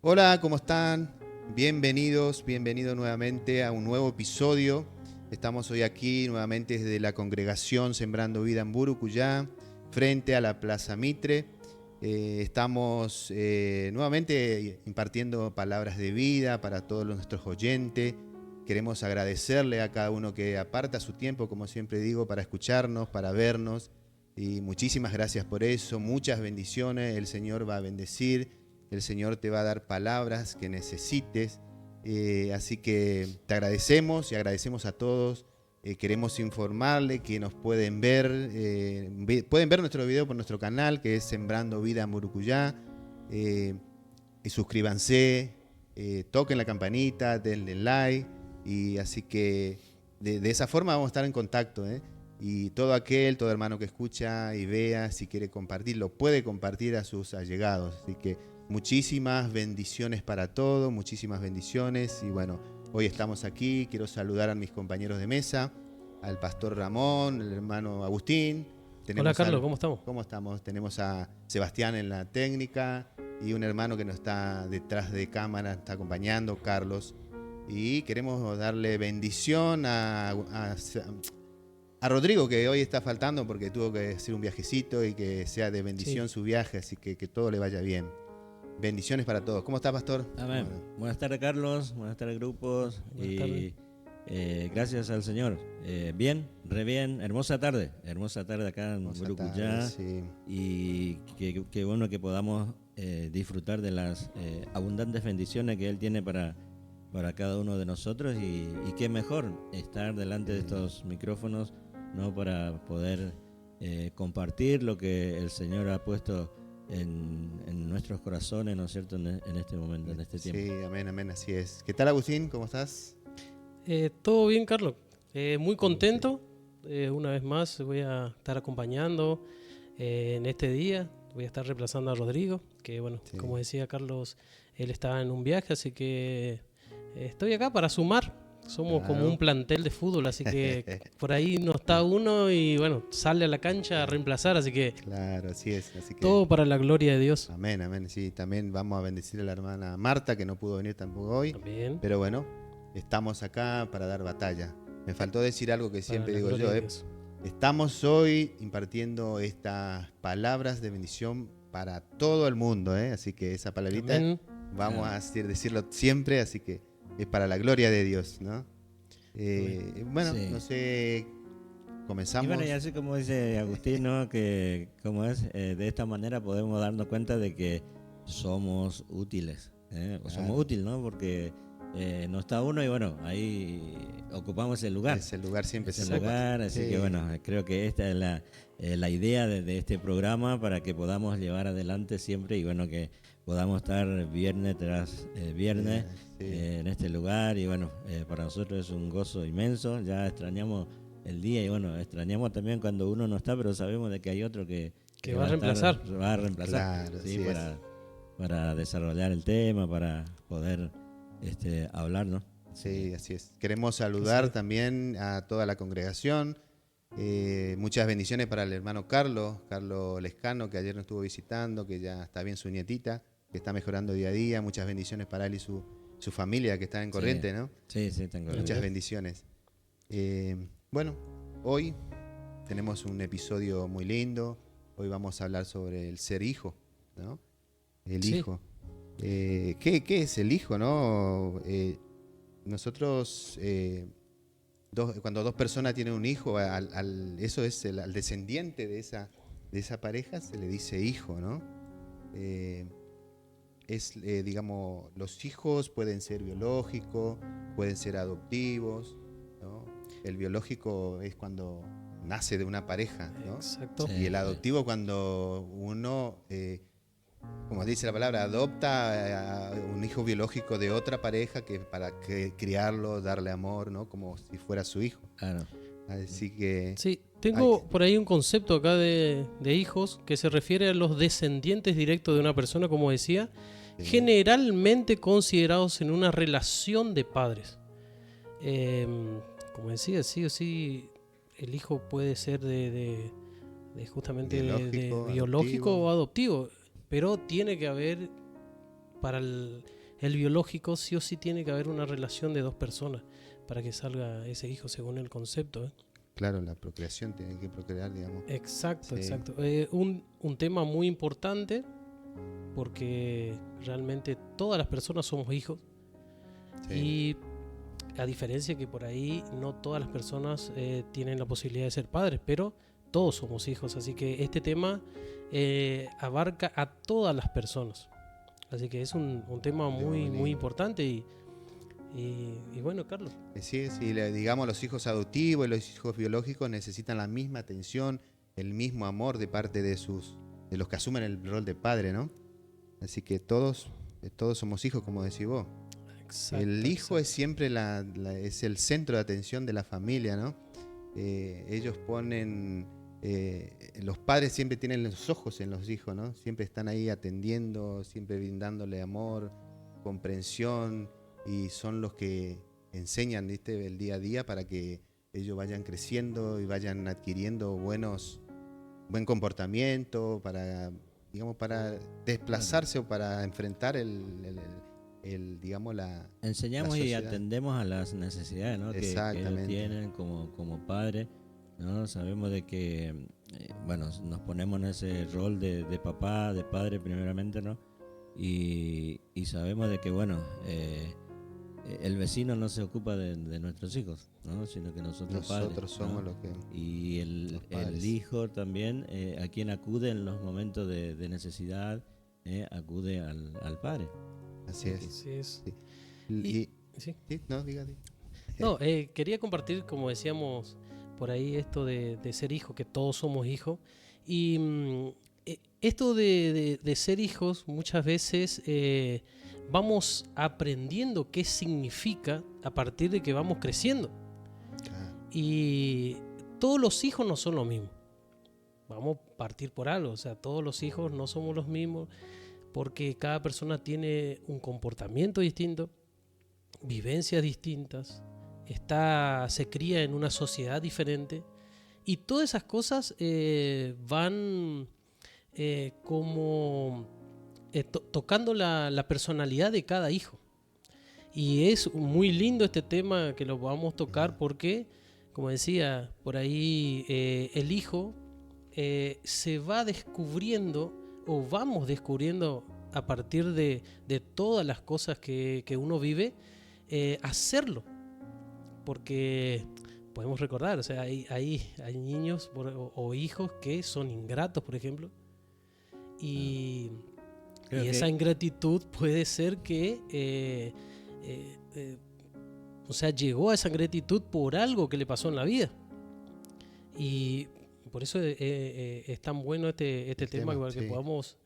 Hola, ¿cómo están? Bienvenidos nuevamente a un nuevo episodio. Estamos hoy aquí nuevamente desde la congregación Sembrando Vida en Burucuyá, frente a la Plaza Mitre. Estamos nuevamente impartiendo palabras de vida para todos nuestros oyentes. Queremos agradecerle a cada uno que aparta su tiempo, como siempre digo, para escucharnos, para vernos. Y muchísimas gracias por eso, muchas bendiciones. El Señor va a bendecir. El Señor te va a dar palabras que necesites. Así que te agradecemos y agradecemos a todos. Queremos informarle que nos pueden ver. Pueden ver nuestro video por nuestro canal, que es Sembrando Vida en Burucuyá. Y suscríbanse, toquen la campanita, denle like. Y así que de esa forma vamos a estar en contacto. Y todo hermano que escucha y vea, si quiere compartirlo, puede compartir a sus allegados. Así que muchísimas bendiciones para todos, muchísimas bendiciones. Y bueno, hoy estamos aquí. Quiero saludar a mis compañeros de mesa, al pastor Ramón, el hermano Agustín. Hola Carlos, ¿cómo estamos? ¿Cómo estamos? Tenemos a Sebastián en la técnica y un hermano que nos está detrás de cámara, está acompañando, Carlos. Y queremos darle bendición a Rodrigo, que hoy está faltando porque tuvo que hacer un viajecito y que sea de bendición Sí. su viaje, así que todo le vaya bien. Bendiciones para todos. ¿Cómo está, pastor? Amén. Buenas tardes, Carlos. Buenas tardes, grupos. Buenas tardes. Gracias al Señor. Bien, re bien. Hermosa tarde acá en Burucuyá. Sí. Y qué bueno que podamos disfrutar de las abundantes bendiciones que Él tiene para cada uno de nosotros. Y qué mejor estar delante de estos micrófonos, ¿no? Para poder compartir lo que el Señor ha puesto en nuestros corazones, ¿no es cierto?, en este momento, en este tiempo. Sí, amén, así es. ¿Qué tal, Agustín? ¿Cómo estás? Todo bien, Carlos. Muy contento. Una vez más voy a estar acompañando en este día. Voy a estar reemplazando a Rodrigo, que bueno, Sí. como decía Carlos, él estaba en un viaje, así que estoy acá para sumar. Somos como un plantel de fútbol, así que por ahí no está uno y bueno, sale a la cancha a reemplazar, así que Claro, así es. Así que, todo para la gloria de Dios. amén. Sí, también vamos a bendecir a la hermana Marta, que no pudo venir tampoco hoy. También. Pero bueno, estamos acá para dar batalla. Me faltó decir algo que Para siempre la digo gloria yo. de Dios. Estamos hoy impartiendo estas palabras de bendición para todo el mundo. Así que esa palabrita Amén. vamos a decirlo siempre, así que es para la gloria de Dios, ¿no? Bueno, Sí. no sé, comenzamos. Y bueno, y así como dice Agustín, ¿no?, que como es, de esta manera podemos darnos cuenta de que somos útiles, Claro. somos útiles, ¿no? Porque no está uno y bueno, ahí ocupamos ese lugar. Ese lugar siempre Ese se ocupa. lugar, así Sí. que bueno, creo que esta es la idea de este programa para que podamos llevar adelante siempre y bueno, que podamos estar viernes tras viernes Sí. en este lugar y bueno, para nosotros es un gozo inmenso, ya extrañamos el día y bueno, extrañamos también cuando uno no está, pero sabemos de que hay otro que va a reemplazar. va a reemplazar, Claro, ¿sí? así es. Para desarrollar el tema, para poder hablar, ¿no? Sí, así es. Queremos saludar también a toda la congregación. Muchas bendiciones para el hermano Carlos Lescano, que ayer nos estuvo visitando, que ya está bien su nietita, que está mejorando día a día. Muchas bendiciones para él y su familia que está en Corrientes, ¿no? Sí, tengo Muchas bendiciones. Bueno, hoy tenemos un episodio muy lindo. Hoy vamos a hablar sobre el ser hijo, ¿no? El Sí. hijo. ¿Qué es el hijo, no? Nosotros, cuando dos personas tienen un hijo, eso es al descendiente de esa pareja se le dice hijo, ¿no? Digamos, los hijos pueden ser biológicos, pueden ser adoptivos, ¿no? El biológico es cuando nace de una pareja, ¿no? Exacto. Y el adoptivo cuando uno, como dice la palabra, adopta a un hijo biológico de otra pareja para criarlo, darle amor, ¿no? Como si fuera su hijo. Claro. Así que Sí, tengo por ahí un concepto acá de hijos que se refiere a los descendientes directos de una persona, como decía, generalmente considerados en una relación de padres. Como decía, sí o sí, el hijo puede ser de justamente de biológico adoptivo. o adoptivo, pero tiene que haber para el biológico sí o sí tiene que haber una relación de dos personas para que salga ese hijo según el concepto. Claro, la procreación, tiene que procrear, digamos. Exacto, Sí. exacto. Un tema muy importante porque realmente todas las personas somos hijos. Sí. Y a diferencia que por ahí no todas las personas tienen la posibilidad de ser padres, pero todos somos hijos, así que este tema abarca a todas las personas. Así que es un tema muy importante y bueno, Carlos. Sí, digamos, los hijos adoptivos y los hijos biológicos necesitan la misma atención, el mismo amor de parte de los que asumen el rol de padre, ¿no? Así que todos somos hijos, como decís vos. Exacto, el hijo exacto. es siempre es el centro de atención de la familia, ¿no? Ellos ponen, los padres siempre tienen los ojos en los hijos, ¿no? Siempre están ahí atendiendo, siempre brindándole amor, comprensión, y son los que enseñan, ¿viste?, el día a día para que ellos vayan creciendo y vayan adquiriendo buen comportamiento para desplazarse o para enfrentar digamos, enseñamos la y sociedad. atendemos a las necesidades, ¿no?, que ellos tienen como padres, ¿no? Sabemos de que bueno, nos ponemos en ese rol de papá, de padre primeramente, ¿no? Y sabemos de que bueno, el vecino no se ocupa de nuestros hijos, ¿no?, sino que nosotros padres, somos ¿no? los que Y el hijo también, a quien acude en los momentos de necesidad, acude al padre. Así es. Así es. Sí. Sí. Sí, no, diga. No, quería compartir, como decíamos por ahí, esto de ser hijo, que todos somos hijos. Y esto de ser hijos, muchas veces vamos aprendiendo qué significa a partir de que vamos creciendo. Claro. Y todos los hijos no son lo mismo. Vamos a partir por algo, o sea, todos los hijos no somos los mismos porque cada persona tiene un comportamiento distinto, vivencias distintas, se cría en una sociedad diferente y todas esas cosas van tocando la personalidad de cada hijo. Y es muy lindo este tema que lo podamos tocar porque, como decía, por ahí el hijo se va descubriendo o vamos descubriendo a partir de todas las cosas que uno vive, hacerlo. Porque podemos recordar, o sea, hay niños o hijos que son ingratos, por ejemplo, y esa ingratitud puede ser que o sea, llegó a esa ingratitud por algo que le pasó en la vida. Y por eso es tan bueno este tema, igual que podamos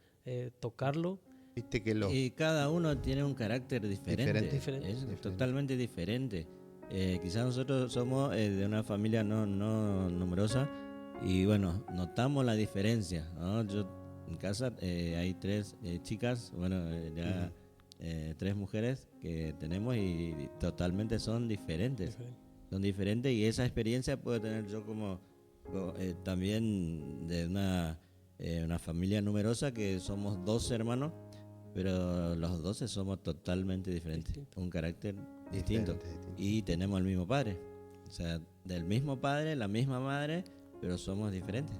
tocarlo. Viste que y cada uno tiene un carácter diferente. Es totalmente diferente. Quizás nosotros somos de una familia no numerosa y bueno, notamos la diferencia, ¿no? Yo en casa hay 3 chicas, bueno, ya 3 mujeres que tenemos y totalmente son diferentes. Son diferentes y esa experiencia puedo tener yo como también de una familia numerosa que somos 12 hermanos, pero los 12 somos totalmente diferentes, un carácter distinto. Y tenemos el mismo padre, o sea, del mismo padre, la misma madre, pero somos diferentes.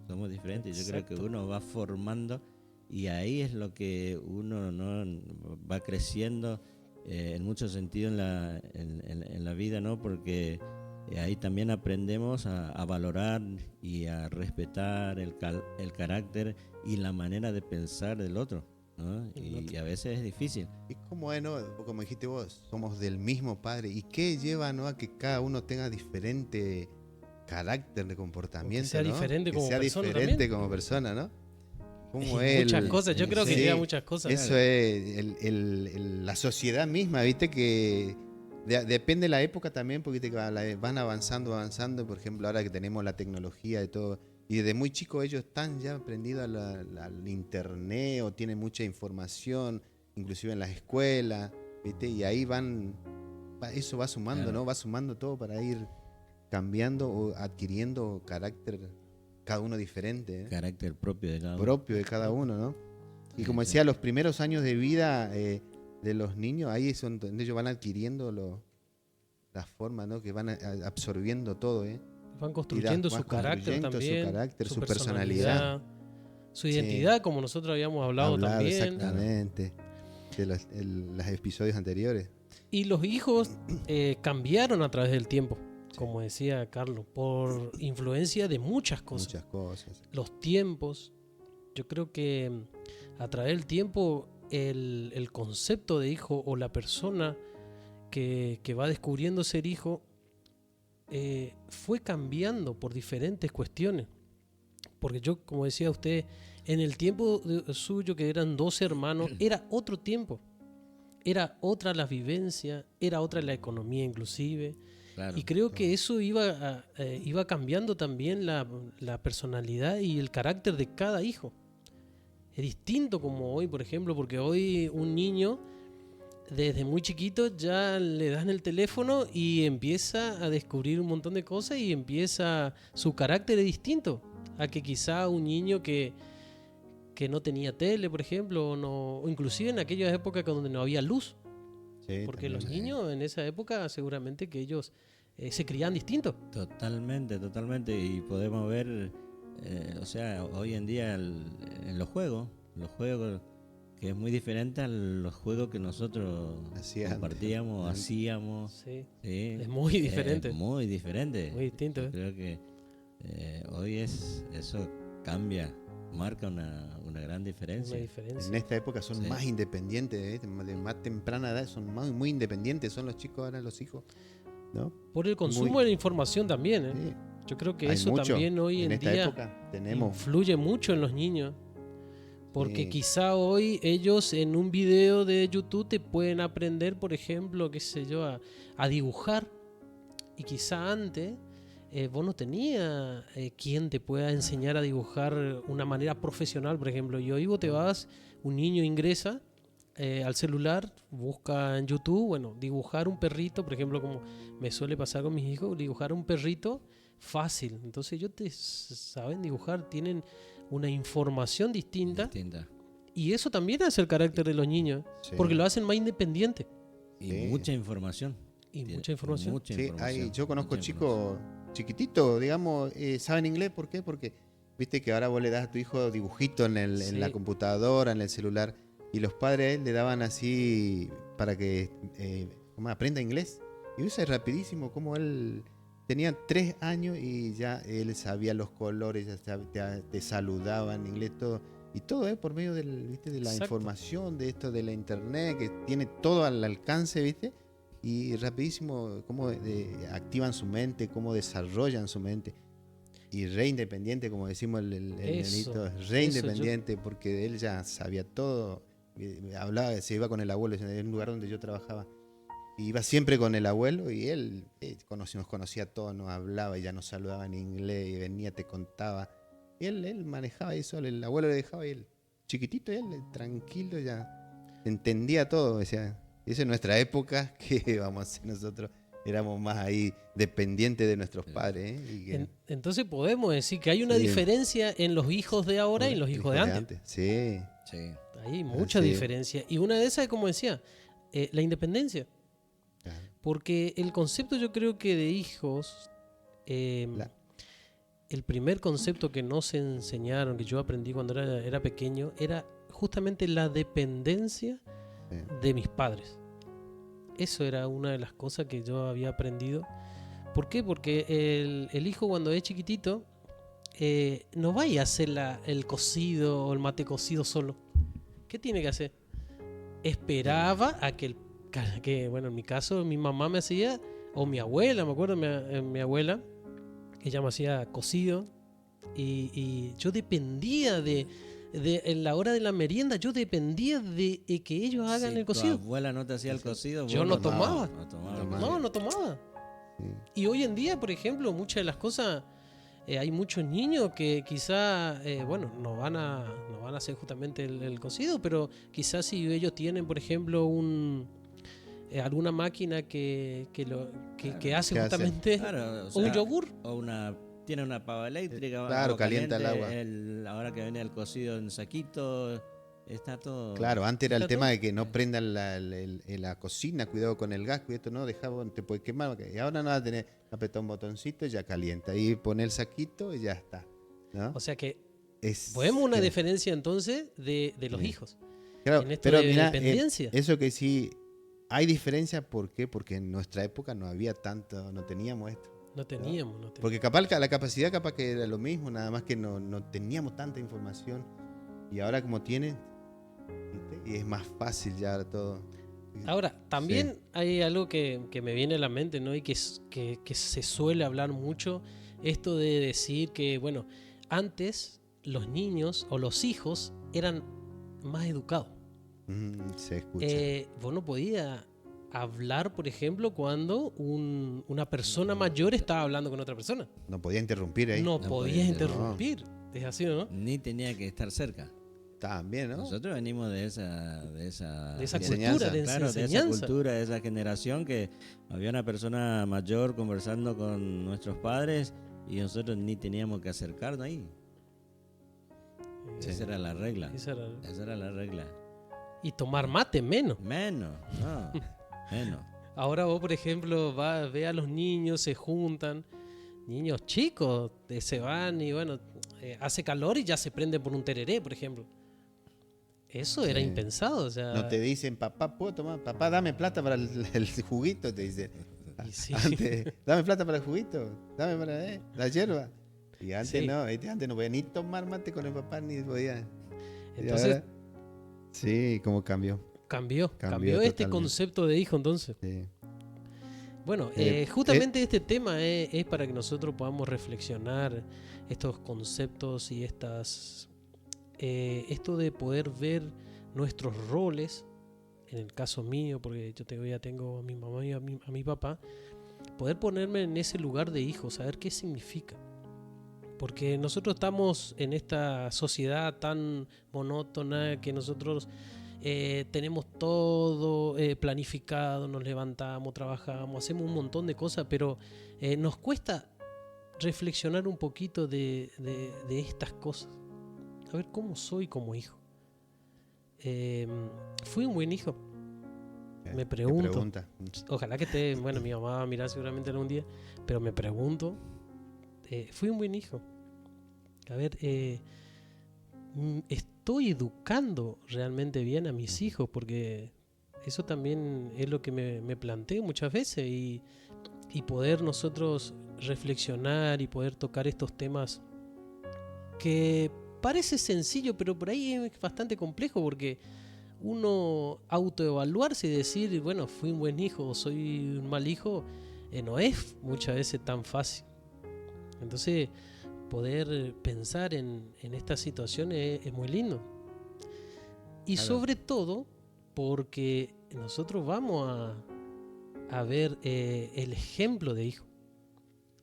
Yo creo que uno va formando y ahí es lo que uno no va creciendo en muchos sentidos en la vida, ¿no? Porque ahí también aprendemos a valorar y a respetar el carácter y la manera de pensar del otro, ¿no? Y a veces es difícil. Y como es, ¿no? Como dijiste vos, somos del mismo padre. ¿Y qué lleva, ¿no?, a que cada uno tenga diferente carácter de comportamiento? Que sea, ¿no?, diferente, como sea persona diferente también. como persona, ¿no? Como muchas cosas, yo creo que lleva muchas cosas. Eso es la sociedad misma, viste que depende de la época también, porque van avanzando, por ejemplo, ahora que tenemos la tecnología y todo, y desde muy chicos ellos están ya aprendidos al internet o tienen mucha información, inclusive en las escuelas, viste, y ahí eso va sumando, claro, ¿no? Va sumando todo para ir cambiando o adquiriendo carácter, cada uno diferente, carácter propio de cada uno. Propio de cada uno, ¿no? Y como decía, los primeros años de vida de los niños, ahí es donde ellos van adquiriendo la forma, ¿no? Que van absorbiendo todo, Van construyendo su carácter también, su carácter, su personalidad, su identidad, como nosotros habíamos hablado también. Exactamente, de los episodios anteriores. Y los hijos cambiaron a través del tiempo, como decía Carlos, por influencia de muchas cosas. Muchas cosas. Los tiempos. Yo creo que a través del tiempo el concepto de hijo o la persona que va descubriendo ser hijo fue cambiando por diferentes cuestiones. Porque yo, como decía usted, en el tiempo suyo, que eran 12 hermanos, era otro tiempo. Era otra la vivencia, era otra la economía inclusive. Claro, y creo que eso iba cambiando también la personalidad y el carácter de cada hijo. Es distinto como hoy, por ejemplo, porque hoy un niño desde muy chiquito ya le dan el teléfono y empieza a descubrir un montón de cosas y su carácter es distinto a que quizá un niño que no tenía tele, por ejemplo, o inclusive en aquellas épocas donde no había luz. Sí, porque los niños en esa época seguramente que ellos se crían distinto. Totalmente. Y podemos ver, hoy en día en los juegos, que es muy diferente a los juegos que nosotros compartíamos, hacíamos. Sí. Es muy diferente. Muy diferente. Muy distinto. Yo creo que hoy eso cambia, marca una gran diferencia. En esta época son más independientes, de más temprana edad, son muy independientes, son los chicos, ahora los hijos, ¿no? Por el consumo de la información también, ¿eh? Sí. Yo creo que eso también hoy en día influye mucho en los niños. Porque quizá hoy ellos en un video de YouTube te pueden aprender, por ejemplo, qué sé yo, a dibujar. Y quizá antes vos no tenías quien te pueda enseñar a dibujar una manera profesional, por ejemplo. Y hoy vos te vas, un niño ingresa al celular, busca en YouTube, dibujar un perrito, por ejemplo, como me suele pasar con mis hijos, dibujar un perrito fácil. Entonces ellos saben dibujar, tienen una información distinta. Y eso también hace el carácter de los niños, porque lo hacen más independiente. Y mucha información. Yo conozco chicos chiquititos, digamos, saben inglés. ¿Por qué? Porque viste que ahora vos le das a tu hijo dibujito en la computadora, en el celular, y los padres le daban así para que aprenda inglés. Y eso es rapidísimo, como él tenía 3 años y ya él sabía los colores, ya te saludaba en inglés, todo. Y todo por medio de la información, de esto de la internet, que tiene todo al alcance, ¿viste? Y rapidísimo cómo activan su mente, cómo desarrollan su mente. Y re independiente, como decimos el nenito, re independiente, porque él ya sabía todo. Hablaba, se iba con el abuelo en un lugar donde yo trabajaba. Iba siempre con el abuelo y él nos conocía todos, nos hablaba y ya nos saludaba en inglés y venía, te contaba. Y él manejaba eso, el abuelo le dejaba y él, chiquitito, él tranquilo, ya entendía todo. Decía, esa es nuestra época, que vamos a hacer nosotros, éramos más ahí dependientes de nuestros padres. Entonces podemos decir que hay una diferencia en los hijos de ahora y en los hijos de antes. Sí. Hay mucha diferencia. Y una de esas es, como decía, la independencia. Porque el concepto, yo creo que de hijos, el primer concepto que nos enseñaron, que yo aprendí cuando era pequeño, era justamente la dependencia de mis padres. Eso era una de las cosas que yo había aprendido. ¿Por qué? Porque el hijo, cuando es chiquitito, no vaya a hacer el cocido o el mate cocido solo. ¿Qué tiene que hacer? Esperaba a que en mi caso, mi mamá me hacía, o mi abuela, me acuerdo, mi abuela, ella me hacía cocido, y yo dependía de en la hora de la merienda, yo dependía de que ellos hagan el cocido. ¿Tu abuela no te hacía el cocido? Yo no tomaba. No tomaba. Sí. Y hoy en día, por ejemplo, muchas de las cosas, hay muchos niños que quizá, no van a hacer justamente el cocido, pero quizás si ellos tienen, por ejemplo, alguna máquina que hace justamente un yogur. O tiene una pava eléctrica. Claro, calienta el agua. Ahora que viene el cocido en saquito, está todo... Claro, antes era el Está tema todo. de que no prendan la cocina, cuidado con el gas, cuidado, no, dejaba, te puede quemar. Y ahora no vas a tener, apretar un botoncito y ya calienta. Ahí pone el saquito y ya está. ¿No? O sea que Es, podemos una que- diferencia entonces de los Sí. hijos. claro, en esto pero de mirá, dependencia. eso que sí, hay diferencia, ¿por qué? Porque en nuestra época no había tanto, no teníamos esto. No teníamos. Porque capaz la capacidad capaz que era lo mismo, nada más que no teníamos tanta información. Y ahora como tienen, ¿viste? Y es más fácil ya todo. Ahora, también hay algo que me viene a la mente, ¿no? Y que se suele hablar mucho, esto de decir que, bueno, antes los niños o los hijos eran más educados. Se escucha. Vos no podías hablar, por ejemplo, cuando una persona mayor estaba hablando con otra persona. No podía interrumpir ahí. No No podías podía, interrumpir. Es así, ¿no? Ni tenía que estar cerca. También, ¿no? Nosotros venimos de esa De esa enseñanza. cultura, de esa claro, de esa enseñanza. cultura, de esa generación que había una persona mayor conversando con nuestros padres y nosotros ni teníamos que acercarnos ahí. Sí. Esa era la regla. Esa era- Esa era la regla. Y tomar mate menos. Menos, no, menos. Ahora vos, por ejemplo, ve a los niños, se juntan, niños chicos, se van y bueno, hace calor y ya se prenden por un tereré, por ejemplo. Eso era Sí. impensado, o sea... No te dicen, papá, ¿puedo tomar? Papá, dame plata para el juguito, te dicen. Y sí. Antes, dame plata para el juguito, dame para la hierba. Y antes Sí. no, antes no podía ni tomar mate con el papá, ni podía. Y Entonces ahora, sí, cómo cambió. cambió Cambió este totalmente. concepto de hijo entonces. Sí. Bueno, justamente este tema es para que nosotros podamos reflexionar estos conceptos y esto de poder ver nuestros roles, en el caso mío, porque ya tengo a mi mamá y a mi papá, poder ponerme en ese lugar de hijo, saber qué significa. Porque nosotros estamos en esta sociedad tan monótona que nosotros tenemos todo planificado, nos levantamos, trabajamos, hacemos un montón de cosas, pero nos cuesta reflexionar un poquito de estas cosas. A ver cómo soy como hijo. ¿Fui un buen hijo? Me ¿Qué pregunto. pregunta? Ojalá que esté, bueno, mi mamá va a mirar seguramente algún día, pero me pregunto, ¿fui un buen hijo? A ver, ¿estoy educando realmente bien a mis hijos? Porque eso también es lo que me planteo muchas veces y poder nosotros reflexionar y poder tocar estos temas que parece sencillo, pero por ahí es bastante complejo porque uno autoevaluarse y decir, bueno, fui un buen hijo o soy un mal hijo, no es muchas veces tan fácil. Entonces, poder pensar en estas situaciones es muy lindo. Y Claro. sobre todo, porque nosotros vamos a ver el ejemplo de hijo.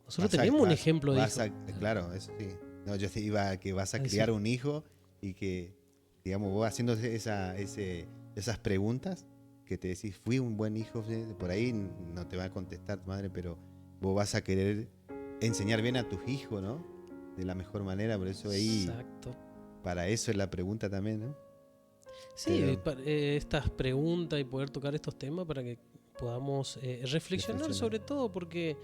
Nosotros tenemos un ejemplo de hijo. Claro, eso sí. No, yo sí iba a que vas a Ahí criar sí. un hijo y que, digamos, vos haciendo esas preguntas que te decís, fui un buen hijo, por ahí no te va a contestar tu madre, pero vos vas a querer enseñar bien a tus hijos, ¿no? De la mejor manera, por eso ahí, Exacto. para eso es la pregunta también, ¿no? Sí, Pero- estas preguntas y poder tocar estos temas para que podamos reflexionar sobre todo, porque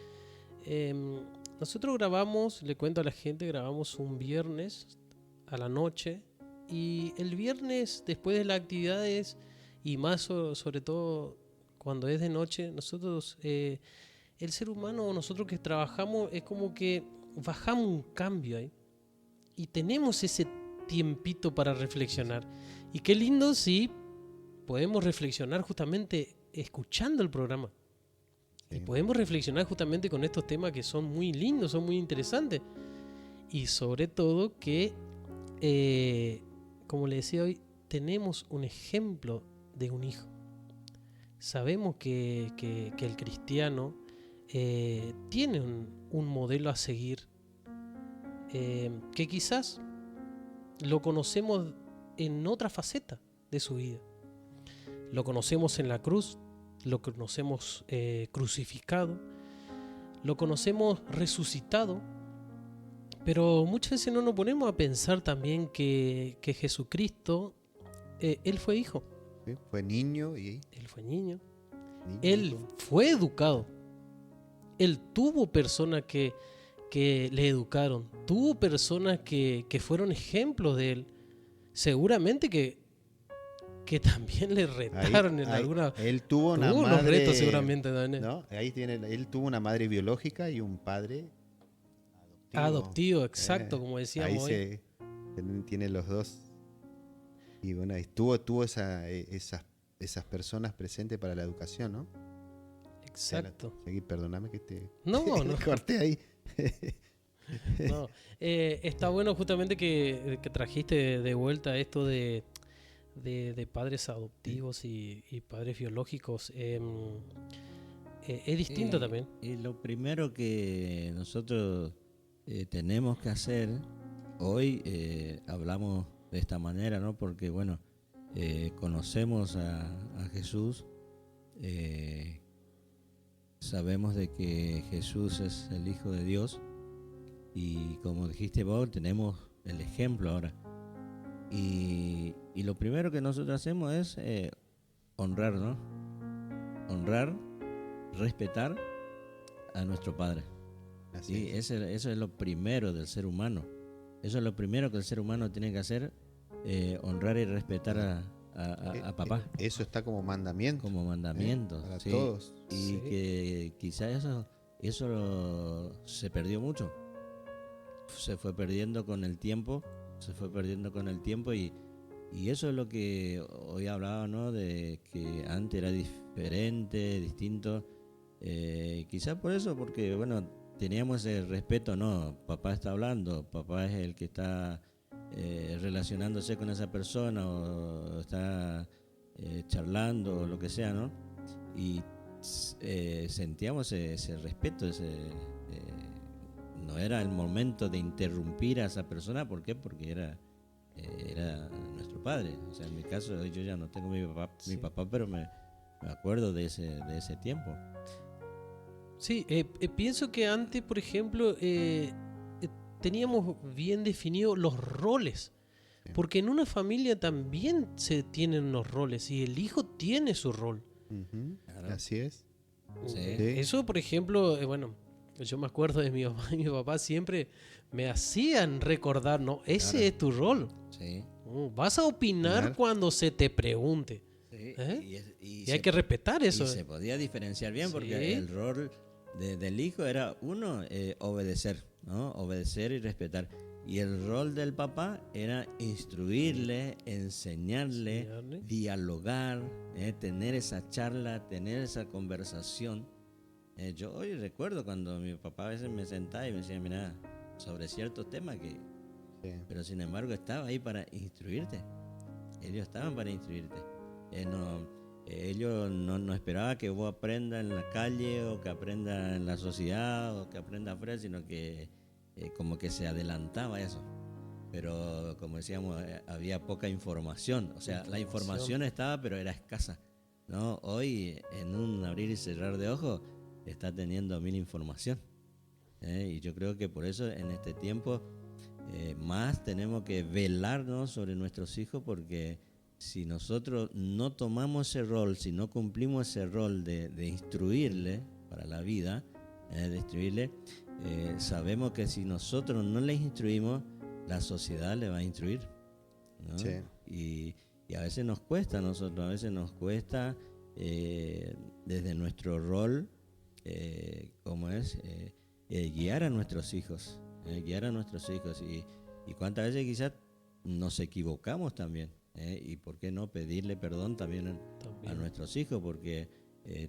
nosotros grabamos, le cuento a la gente, grabamos un viernes a la noche y el viernes después de las actividades y más sobre todo cuando es de noche, nosotros, el ser humano, nosotros que trabajamos, es como que bajamos un cambio ahí y tenemos ese tiempito para reflexionar. Y qué lindo si podemos reflexionar justamente escuchando el programa. Sí. Y podemos reflexionar justamente con estos temas que son muy lindos, son muy interesantes. Y sobre todo que, como le decía hoy, tenemos un ejemplo de un hijo. Sabemos que el cristiano tiene un modelo a seguir, que quizás lo conocemos en otra faceta de su vida. Lo conocemos en la cruz, lo conocemos crucificado, lo conocemos resucitado, pero muchas veces no nos ponemos a pensar también que Jesucristo Él fue hijo, ¿sí? Fue niño y él fue niño, niño, él hijo. fue educado, él tuvo personas que le educaron, tuvo personas que fueron ejemplos de él. Seguramente que también le retaron en alguna... Él tuvo una Tuvo unos madre, retos seguramente también. ¿no? Ahí tiene, él tuvo una madre biológica y un padre Adoptivo, exacto, como ahí decíamos hoy. tiene los dos. Y bueno, ahí tuvo esas personas presentes para la educación, ¿no? Exacto. Seguí, perdóname que te No, no. corté ahí. No, está bueno justamente que trajiste de vuelta esto de padres adoptivos y padres biológicos. Es distinto también. Y lo primero que nosotros tenemos que hacer, hoy hablamos de esta manera, ¿no? Porque, bueno, conocemos a Jesús, sabemos de que Jesús es el Hijo de Dios y como dijiste vos, tenemos el ejemplo ahora. Y lo primero que nosotros hacemos es honrar, ¿no? Honrar, respetar a nuestro Padre. Así Y es. eso es lo primero del ser humano. Eso es lo primero que el ser humano tiene que hacer, honrar y respetar a papá. Eso está como mandamiento. Como mandamiento. Para sí. todos. Y Sí. que quizá eso se perdió mucho. Se fue perdiendo con el tiempo. Y eso es lo que hoy hablaba, ¿no? De que antes era diferente, distinto. Quizás por eso, porque, bueno, teníamos el respeto, ¿no? Papá está hablando, papá es el que está relacionándose con esa persona o está charlando o lo que sea, ¿no? Y sentíamos ese respeto, no era el momento de interrumpir a esa persona. ¿Por qué? Porque era nuestro padre. O sea, en mi caso yo ya no tengo mi papá, pero me acuerdo de ese tiempo. Sí, pienso que antes, por ejemplo, teníamos bien definidos los roles. Sí. Porque en una familia también se tienen unos roles y el hijo tiene su rol. Ujú, Claro. así es. Sí. Eso, por ejemplo, bueno, yo me acuerdo de mi mamá y mi papá siempre me hacían recordar, no, ese Claro. es tu rol. Sí. Vas a opinar Opinar. cuando se te pregunte. Sí, Y hay que respetar eso. Y se podía diferenciar bien porque Sí. el rol del hijo era uno, obedecer, ¿no? Obedecer y respetar. Y el rol del papá era instruirle, enseñarle, dialogar, tener esa charla, tener esa conversación. Yo hoy recuerdo cuando mi papá a veces me sentaba y me decía, mira, sobre ciertos temas que... Sí. Pero sin embargo estaba ahí para instruirte. Ellos estaban para instruirte. Ellos no esperaban que vos aprendas en la calle o que aprendas en la sociedad o que aprendas afuera, sino que como que se adelantaba eso. Pero como decíamos, había poca información. O sea, la información estaba, pero era escasa, ¿no? Hoy, en un abrir y cerrar de ojos, está teniendo 1000 información. Y yo creo que por eso en este tiempo más tenemos que velarnos sobre nuestros hijos, porque si nosotros no tomamos ese rol, si no cumplimos ese rol de instruirle para la vida, de instruirle, sabemos que si nosotros no les instruimos, la sociedad le va a instruir, ¿no? Sí. Y a veces nos cuesta a nosotros, a veces nos cuesta desde nuestro rol, guiar a nuestros hijos, y cuántas veces quizás nos equivocamos también, y por qué no pedirle perdón también a nuestros hijos, porque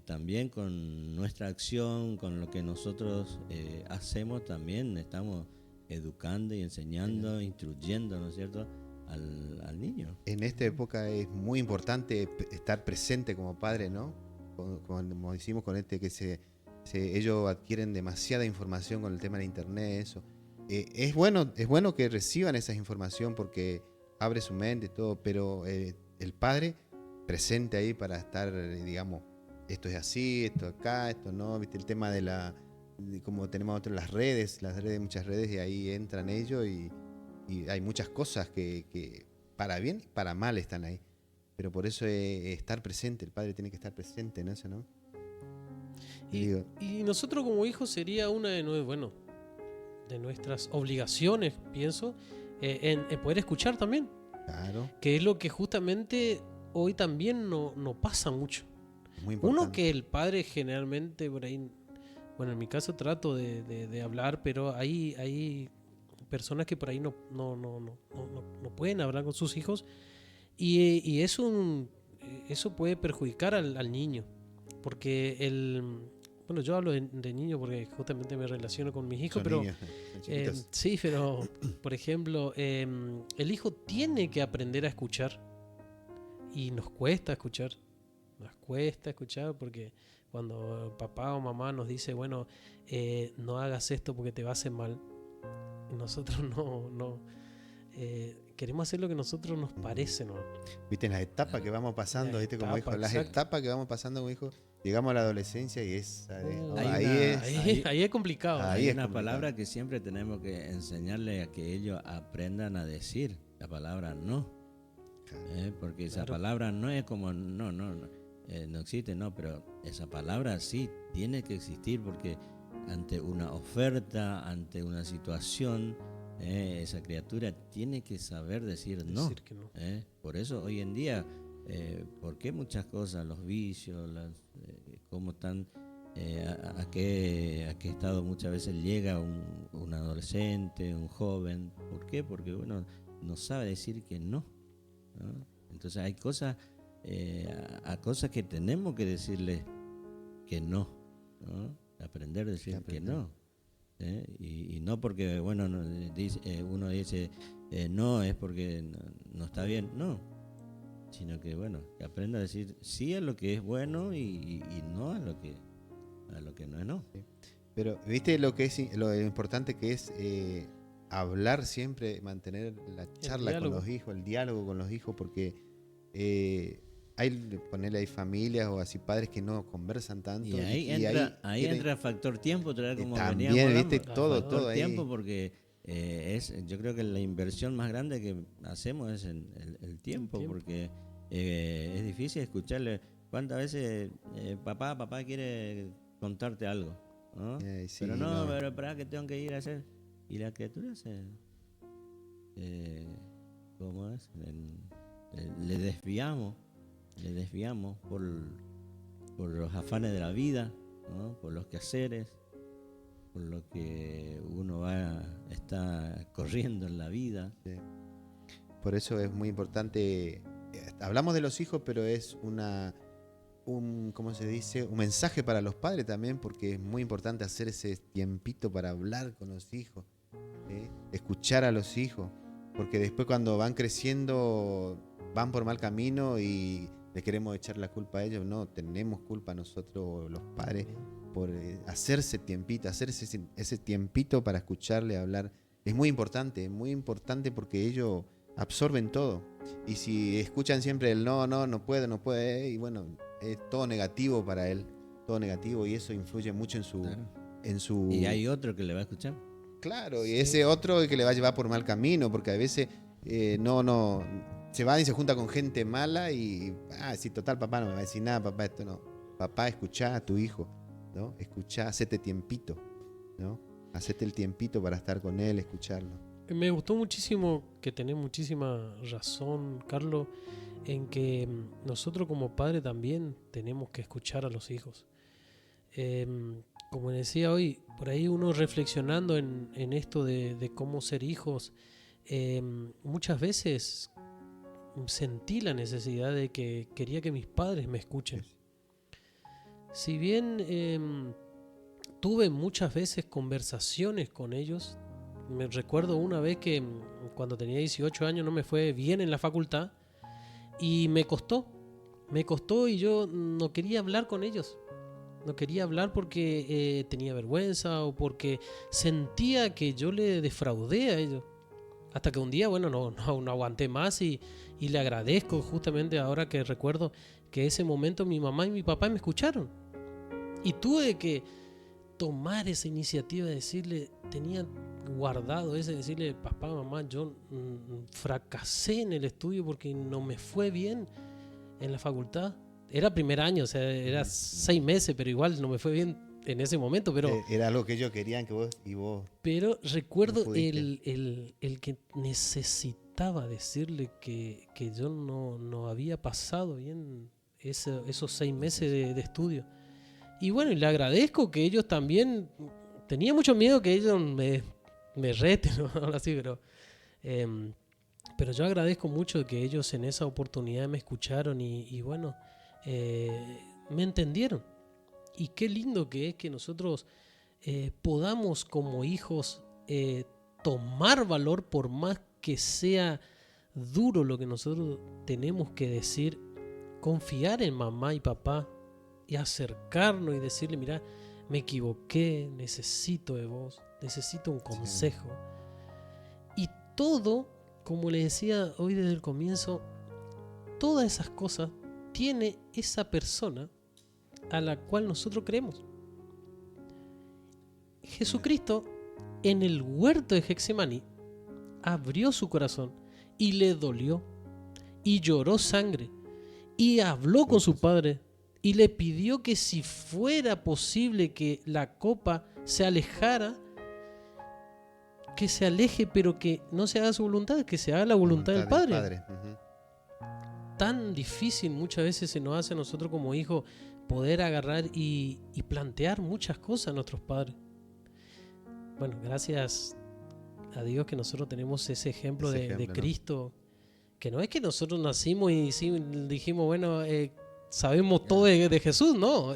también con nuestra acción, con lo que nosotros hacemos, también estamos educando y enseñando, instruyendo, ¿no es cierto?, al niño. En esta época es muy importante estar presente como padre, ¿no? Como decimos con ellos adquieren demasiada información con el tema de internet, eso. Es bueno que reciban esa información porque abre su mente y todo, pero el padre presente ahí para estar, digamos, esto es así, esto acá, esto no, ¿viste? El tema como tenemos nosotros muchas redes, y ahí entran ellos y hay muchas cosas que para bien y para mal están ahí. Pero por eso estar presente, el padre tiene que estar presente en eso, ¿no? Y nosotros como hijos sería una de nuestras obligaciones, pienso, en poder escuchar también. Claro. Que es lo que justamente hoy también no pasa mucho. Muy importante. Uno, que el padre generalmente por ahí, bueno, en mi caso trato de hablar, pero hay personas que por ahí no pueden hablar con sus hijos y eso puede perjudicar al niño. Porque bueno, yo hablo de niño porque justamente me relaciono con mis hijos, Son pero niños, son chiquitos. sí, pero por ejemplo, el hijo tiene que aprender a escuchar y nos cuesta escuchar porque cuando papá o mamá nos dice, bueno, no hagas esto porque te va a hacer mal, nosotros no queremos hacer lo que a nosotros nos parece, ¿no? Viste, en las etapas que vamos pasando, Las viste, como hijo, las exacto. etapas que vamos pasando como hijo, llegamos a la adolescencia y esa Ahí es complicado. Ahí Hay es una complicado. palabra que siempre tenemos que enseñarle a que ellos aprendan a decir, la palabra no. Porque esa Claro. palabra no es como no existe, no, pero esa palabra sí tiene que existir porque ante una oferta, ante una situación, esa criatura tiene que saber decir no. Decir que no. Por eso hoy en día, ¿por qué muchas cosas, los vicios, cómo están, a qué estado muchas veces llega un adolescente, un joven? ¿Por qué? Porque uno no sabe decir que no, ¿no? Entonces hay cosas, a cosas que tenemos que decirle que no, ¿no? Aprender a decir que no. Y no porque, bueno, uno dice no es porque no está bien, no, sino que, bueno, que aprenda a decir sí a lo que es bueno y no a lo que no es no. Pero viste lo que es lo importante que es hablar siempre, mantener la charla con diálogo. los hijos, el diálogo con los hijos, porque hay familias o así padres que no conversan tanto. Y ahí quieren- entra el factor tiempo, otra vez como también, veníamos viste, hablando. todo Factor ahí. tiempo porque yo creo que la inversión más grande que hacemos es en el tiempo, porque es difícil escucharle. ¿Cuántas veces papá quiere contarte algo? ¿No? Sí, Pero pero espera que tengo que ir a hacer. Y la criatura ¿cómo es? Le desviamos por los afanes de la vida, ¿no? Por los quehaceres, por lo que uno está corriendo en la vida. Sí. Por eso es muy importante. Hablamos de los hijos, pero es ¿cómo se dice? Un mensaje para los padres también, porque es muy importante hacer ese tiempito para hablar con los hijos, escuchar a los hijos, porque después cuando van creciendo van por mal camino y le queremos echar la culpa a ellos. No, tenemos culpa nosotros los padres por hacerse tiempito, ese tiempito para escucharle hablar. Es muy importante porque ellos absorben todo. Y si escuchan siempre el no puede, y bueno, es todo negativo para él, todo negativo, y eso influye mucho Claro. en su... Y hay otro que le va a escuchar. Claro, y ese otro que le va a llevar por mal camino, porque a veces se va y se junta con gente mala y, sí, total, papá no me va a decir nada, papá, esto no. Papá, escuchá a tu hijo, ¿no? Escuchá, hacete tiempito, ¿no? Hacete el tiempito para estar con él, escucharlo. Me gustó muchísimo, que tenés muchísima razón, Carlos, en que nosotros como padres también tenemos que escuchar a los hijos. Como decía hoy, por ahí uno reflexionando en esto de cómo ser hijos, muchas veces sentí la necesidad de que quería que mis padres me escuchen. Si bien tuve muchas veces conversaciones con ellos, me recuerdo una vez que cuando tenía 18 años no me fue bien en la facultad y me costó y yo no quería hablar con ellos. No quería hablar porque tenía vergüenza o porque sentía que yo le defraudé a ellos. Hasta que un día, bueno, no aguanté más y le agradezco justamente ahora que recuerdo que ese momento mi mamá y mi papá me escucharon. Y tuve que tomar esa iniciativa de decirle, tenía guardado ese, decirle, papá, mamá, yo fracasé en el estudio porque no me fue bien. en la facultad. Era primer año, o sea, era 6 meses, pero igual no me fue bien en ese momento. Pero Era algo que ellos querían que vos. Pero recuerdo No el que necesitaba decirle que yo no había pasado bien esos 6 meses de estudio. Y bueno, y le agradezco que ellos también... Tenía mucho miedo que ellos me reten o algo así, pero yo agradezco mucho que ellos en esa oportunidad me escucharon y bueno, me entendieron. Y qué lindo que es que nosotros podamos como hijos tomar valor, por más que sea duro lo que nosotros tenemos que decir, confiar en mamá y papá y acercarnos y decirle, mira, me equivoqué, necesito de vos, necesito un consejo. Sí. Y todo, como le decía hoy desde el comienzo, todas esas cosas tiene esa persona a la cual nosotros creemos. Jesucristo en el huerto de Getsemaní abrió su corazón y le dolió y lloró sangre y habló con su padre y le pidió que si fuera posible que la copa se alejara, que se aleje, pero que no se haga su voluntad, que se haga la voluntad del Padre. Tan difícil muchas veces se nos hace a nosotros como hijos poder agarrar y plantear muchas cosas a nuestros padres. Bueno, gracias a Dios que nosotros tenemos ese ejemplo de Cristo, ¿no? Que no es que nosotros nacimos y dijimos, bueno, sabemos todo de Jesús, no.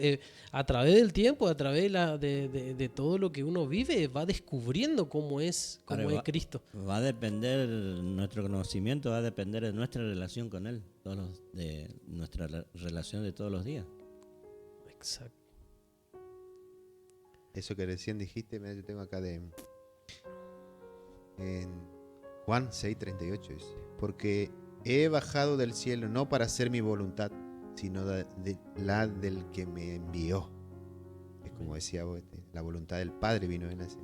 A través del tiempo, a través de todo lo que uno vive, va descubriendo cómo es Cristo. Va a depender, nuestro conocimiento va a depender de nuestra relación con Él, de nuestra relación de todos los días. Exacto. Eso que recién dijiste, yo tengo acá en Juan 6:38 dice, porque he bajado del cielo no para hacer mi voluntad, sino la del que me envió. Es como decía vos, la voluntad del Padre vino en así.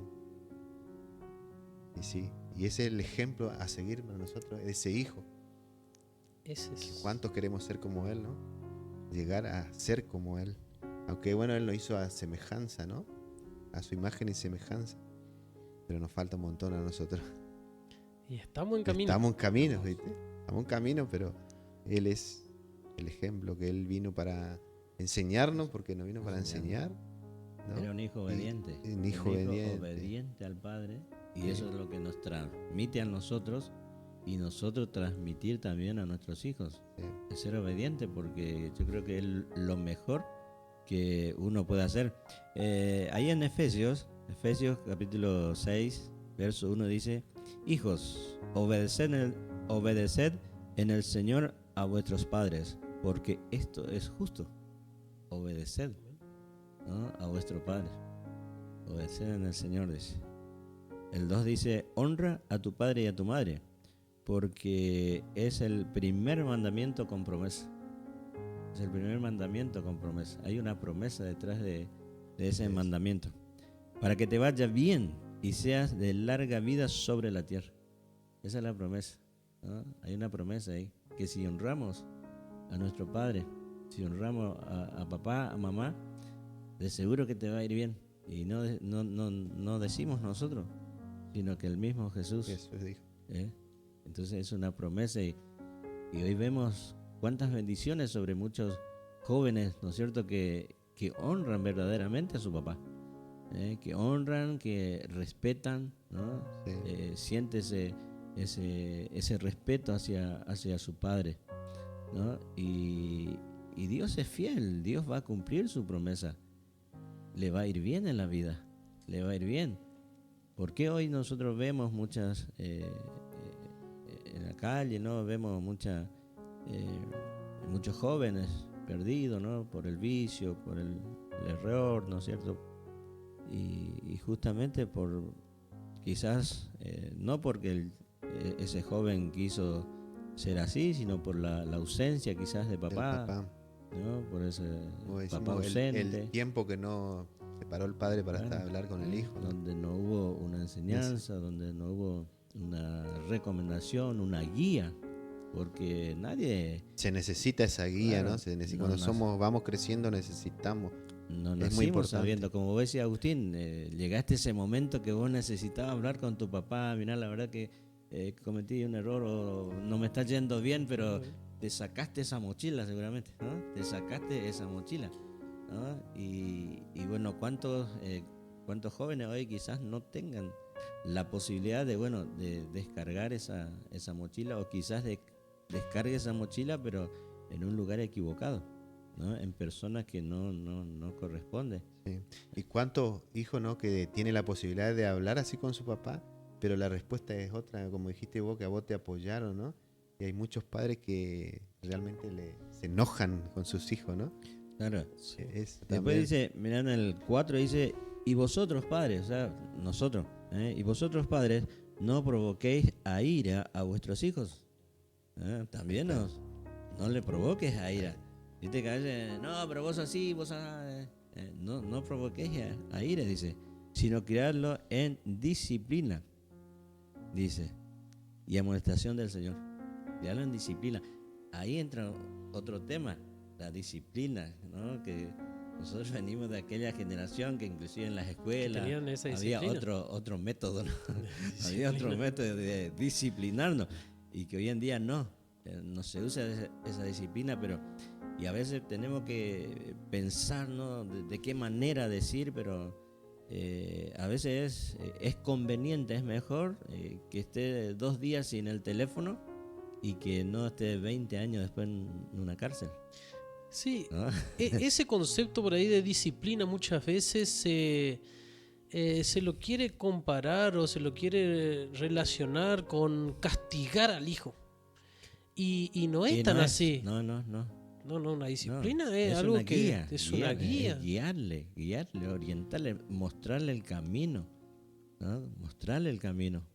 Y sí, y ese es el ejemplo a seguir para nosotros, ese hijo. ¿Cuántos queremos ser como Él, no? Llegar a ser como Él. Aunque bueno, Él lo hizo a semejanza, ¿no? A su imagen y semejanza. Pero nos falta un montón a nosotros. Y estamos en camino. Estamos en camino, ¿viste? Estamos en camino, pero Él es el ejemplo, que Él vino para enseñarnos, porque no vino para enseñar, ¿no? Era un hijo obediente. Un hijo obediente al Padre. Y eso es lo que nos transmite a nosotros y nosotros transmitir también a nuestros hijos. Es ser obediente, porque yo creo que es lo mejor que uno puede hacer. Ahí en Efesios capítulo 6, verso 1 dice: hijos, obedeced en el Señor a vuestros padres, porque esto es justo. Obedeced, ¿no? A vuestro padre. Obedeced en el Señor, dice. El 2 dice: honra a tu padre y a tu madre, porque es el primer mandamiento con promesa. Es el primer mandamiento con promesa. Hay una promesa detrás de ese mandamiento. Para que te vaya bien y seas de larga vida sobre la tierra. Esa es la promesa, ¿no? Hay una promesa ahí, que si honramos a nuestro padre, si honramos a papá, a mamá, de seguro que te va a ir bien. Y no decimos nosotros, sino que el mismo Jesús dijo. Entonces es una promesa y hoy vemos cuántas bendiciones sobre muchos jóvenes, ¿no es cierto?, que honran verdaderamente a su papá, que honran, que respetan, ¿no? Sí. Siente ese respeto hacia su padre, ¿no? Y Dios es fiel, Dios va a cumplir su promesa, le va a ir bien en la vida, le va a ir bien. ¿Por qué hoy nosotros vemos muchas en la calle, ¿no? Vemos muchos jóvenes perdidos, ¿no? Por el vicio, por el error, ¿no es cierto? Y justamente por quizás no porque ese joven quiso ser así, sino por la ausencia quizás de papá, ¿no? Por ese papá ausente, el tiempo que no se paró el padre para hablar con el hijo, ¿no? Donde no hubo una enseñanza, donde no hubo una recomendación, una guía, porque nadie... Se necesita esa guía, Claro, ¿no? Cuando vamos creciendo necesitamos. No Es muy nacimos importante. sabiendo, como vos decías, Agustín, llegaste a ese momento que vos necesitabas hablar con tu papá. Mirá, la verdad que cometí un error o no me está yendo bien, pero te sacaste esa mochila seguramente, ¿no? Te sacaste esa mochila, ¿no? Y bueno, ¿cuántos jóvenes hoy quizás no tengan la posibilidad de descargar esa mochila, o quizás descargue esa mochila pero en un lugar equivocado, ¿no? En personas que no corresponde. Sí. ¿Y cuántos hijos, no, que tienen la posibilidad de hablar así con su papá, pero la respuesta es otra, como dijiste vos, que a vos te apoyaron, ¿no? Y hay muchos padres que realmente se enojan con sus hijos, ¿no? Claro. También. Después dice, mirá en el 4 dice, y vosotros padres, o sea, nosotros, y vosotros padres, no provoquéis a ira a vuestros hijos. También no le provoques a ira. Viste que a veces, no, pero vos así, no provoquéis a ira, dice, sino criarlo en disciplina, dice, y amonestación del Señor. Criarlo en disciplina. Ahí entra otro tema, la disciplina, ¿no? Que nosotros venimos de aquella generación que inclusive en las escuelas había otro método, ¿no? Había otro método de disciplinarnos, y que hoy en día no se usa esa disciplina, y a veces tenemos que pensar, ¿no? De qué manera decir, pero a veces es conveniente, es mejor que esté 2 días sin el teléfono y que no esté 20 años después en una cárcel. Sí, ¿No? Ese concepto por ahí de disciplina muchas veces se lo quiere comparar o se lo quiere relacionar con castigar al hijo. Y no es tan así. No. No, una disciplina No, es algo una que guía, es una guía. Es guiarle, orientarle, mostrarle el camino, ¿no? Mostrarle el camino,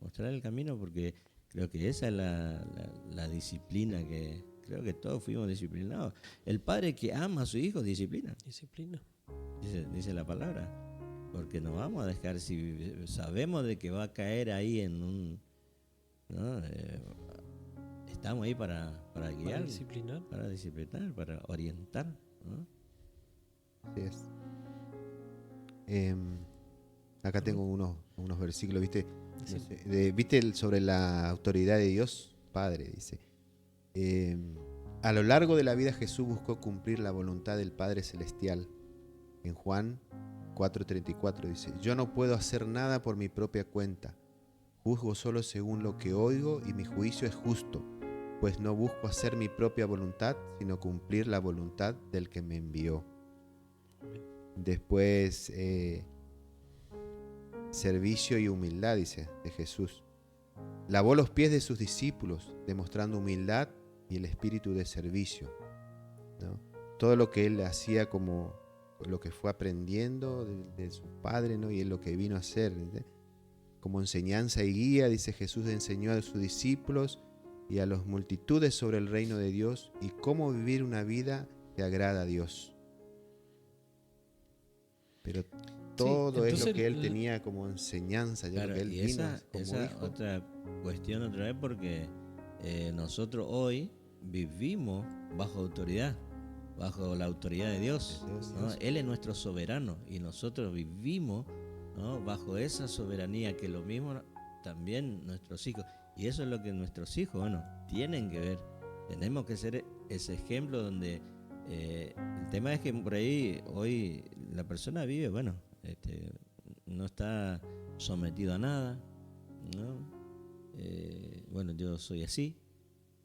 porque creo que esa es la disciplina que creo que todos fuimos disciplinados. El padre que ama a su hijo disciplina. Disciplina. Dice la palabra, porque no vamos a dejar, si sabemos de que va a caer ahí en un, ¿no? Estamos ahí para guiar, para disciplinar, para orientar, ¿no? Así es. Acá tengo unos versículos, ¿viste? Sí. No sé, ¿viste sobre la autoridad de Dios? Padre, dice. A lo largo de la vida Jesús buscó cumplir la voluntad del Padre Celestial. En Juan 4:34 dice, yo no puedo hacer nada por mi propia cuenta. Juzgo solo según lo que oigo y mi juicio es justo, pues no busco hacer mi propia voluntad, sino cumplir la voluntad del que me envió. Después, servicio y humildad, dice, de Jesús. Lavó los pies de sus discípulos, demostrando humildad y el espíritu de servicio, ¿no? Todo lo que él hacía, como lo que fue aprendiendo de su padre, ¿no? Y es lo que vino a hacer, ¿sí? Como enseñanza y guía, dice Jesús, enseñó a sus discípulos y a las multitudes sobre el reino de Dios y cómo vivir una vida que agrada a Dios. Pero todo es lo que él tenía como enseñanza, ya, claro, lo que él y vino como esa hijo. otra cuestión otra vez, porque nosotros hoy vivimos bajo autoridad, bajo la autoridad de Dios, ¿no? Él es nuestro soberano y nosotros vivimos, ¿no? Bajo esa soberanía, que lo mismo también nuestros hijos. Y eso es lo que nuestros hijos, tienen que ver. Tenemos que ser ese ejemplo donde el tema es que por ahí hoy la persona vive, no está sometido a nada, ¿no? Yo soy así.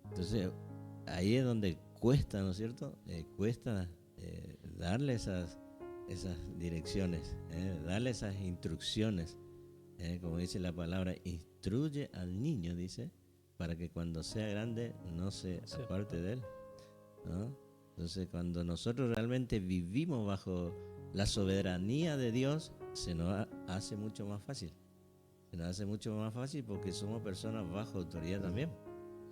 Entonces ahí es donde cuesta, ¿no es cierto? Cuesta darle esas direcciones, darle esas instrucciones, como dice la palabra, instruye al niño, dice, para que cuando sea grande no se aparte de él, ¿no? Entonces, cuando nosotros realmente vivimos bajo la soberanía de Dios, se nos hace mucho más fácil. Se nos hace mucho más fácil porque somos personas bajo autoridad también.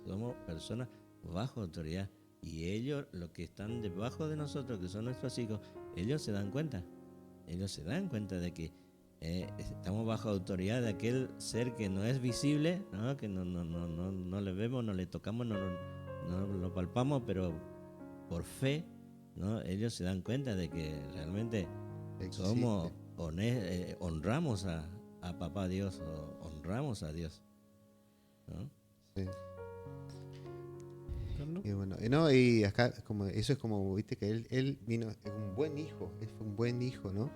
Somos personas bajo autoridad. Y ellos, los que están debajo de nosotros, que son nuestros hijos, ellos se dan cuenta. Ellos se dan cuenta de que estamos bajo autoridad de aquel ser que no es visible, ¿no? Que no le vemos, no le tocamos, no no lo palpamos, pero por fe, ¿no? Ellos se dan cuenta de que realmente Existe. somos honramos a papá Dios, o honramos a Dios, ¿no? Sí. ¿no? Y bueno, no, y acá como eso es como, viste, que él vino, es un buen hijo, él fue un buen hijo, ¿no?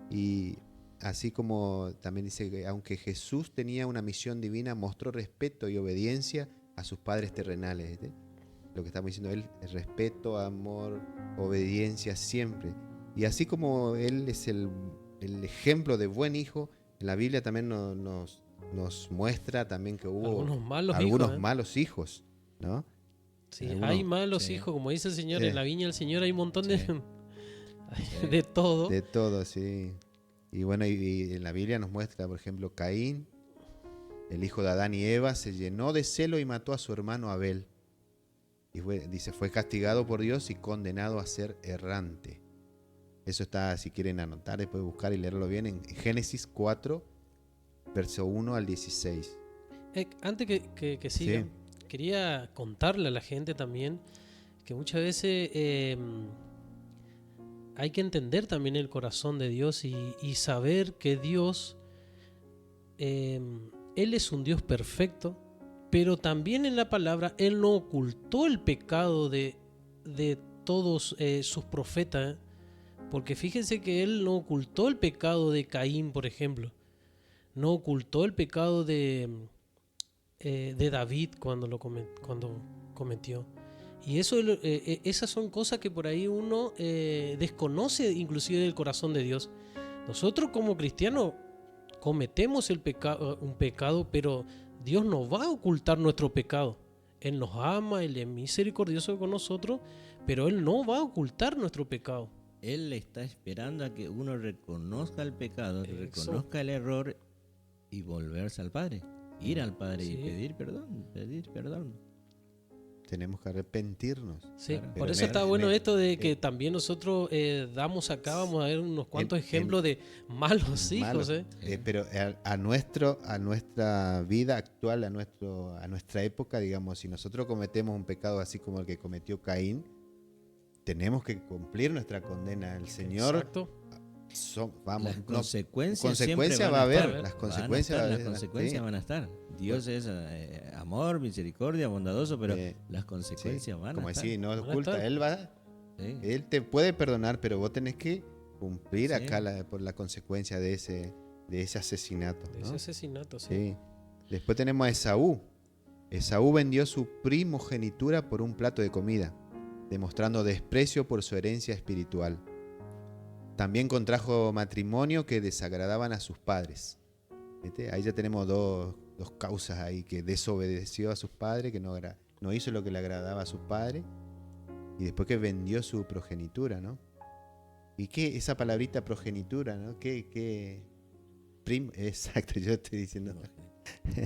Y así como también dice que aunque Jesús tenía una misión divina, mostró respeto y obediencia a sus padres terrenales, ¿viste? Lo que estamos diciendo él, el respeto, amor, obediencia siempre. Y así como él es el ejemplo de buen hijo, en la Biblia también nos muestra también que hubo Algunos malos hijos, ¿eh? malos hijos, ¿no? Sí, Algunos- hay malos sí. hijos, como dice el Señor, Sí. en la viña del Señor hay un montón Sí. de todo. De todo, sí. Y bueno, y en la Biblia nos muestra, por ejemplo, Caín, el hijo de Adán y Eva, se llenó de celo y mató a su hermano Abel. Y dice, fue castigado por Dios y condenado a ser errante. Eso está, si quieren anotar, después buscar y leerlo bien, en Génesis 4, verso 1 al 16. Antes que siga, Sí. quería contarle a la gente también que muchas veces hay que entender también el corazón de Dios y saber que Dios, Él es un Dios perfecto, pero también en la palabra Él no ocultó el pecado de todos sus profetas, ¿eh? Porque fíjense que Él no ocultó el pecado de Caín, por ejemplo, no ocultó el pecado de David cuando cometió. Y eso, esas son cosas que por ahí uno desconoce inclusive del corazón de Dios. Nosotros como cristianos cometemos un pecado, pero Dios no va a ocultar nuestro pecado. Él nos ama, Él es misericordioso con nosotros, pero Él no va a ocultar nuestro pecado. Él está esperando a que uno reconozca el pecado, Eso. reconozca el error y volverse al Padre. Ir al Padre y Sí. pedir perdón. Tenemos que arrepentirnos. Sí, Claro. por Pero eso está bueno esto de que eh, también nosotros damos acá, vamos a ver unos cuantos en- ejemplos de malos hijos. Malo. Pero a nuestra vida actual, a nuestra época, digamos, si nosotros cometemos un pecado así como el que cometió Caín, tenemos que cumplir nuestra condena. El Señor, Exacto. Las no, consecuencias consecuencias siempre va a van haber, estar. las consecuencias va a las haber, consecuencias sí. van a estar. Dios es amor, misericordia, bondadoso, pero Sí, las consecuencias van como a estar. decir, no Van a oculta, estar. Sí. Él te puede perdonar, pero vos tenés que cumplir Sí. acá por la consecuencia de ese asesinato, De ¿no? ese asesinato, sí. Sí. Después tenemos a Esaú. Esaú vendió su primogenitura por un plato de comida, demostrando desprecio por su herencia espiritual. También contrajo matrimonio que desagradaban a sus padres. ¿Viste? Ahí ya tenemos dos causas ahí, que desobedeció a sus padres, que no hizo lo que le agradaba a sus padres, y después que vendió su progenitura, ¿no? ¿Y qué? Esa palabrita progenitura, ¿no? Exacto, yo estoy diciendo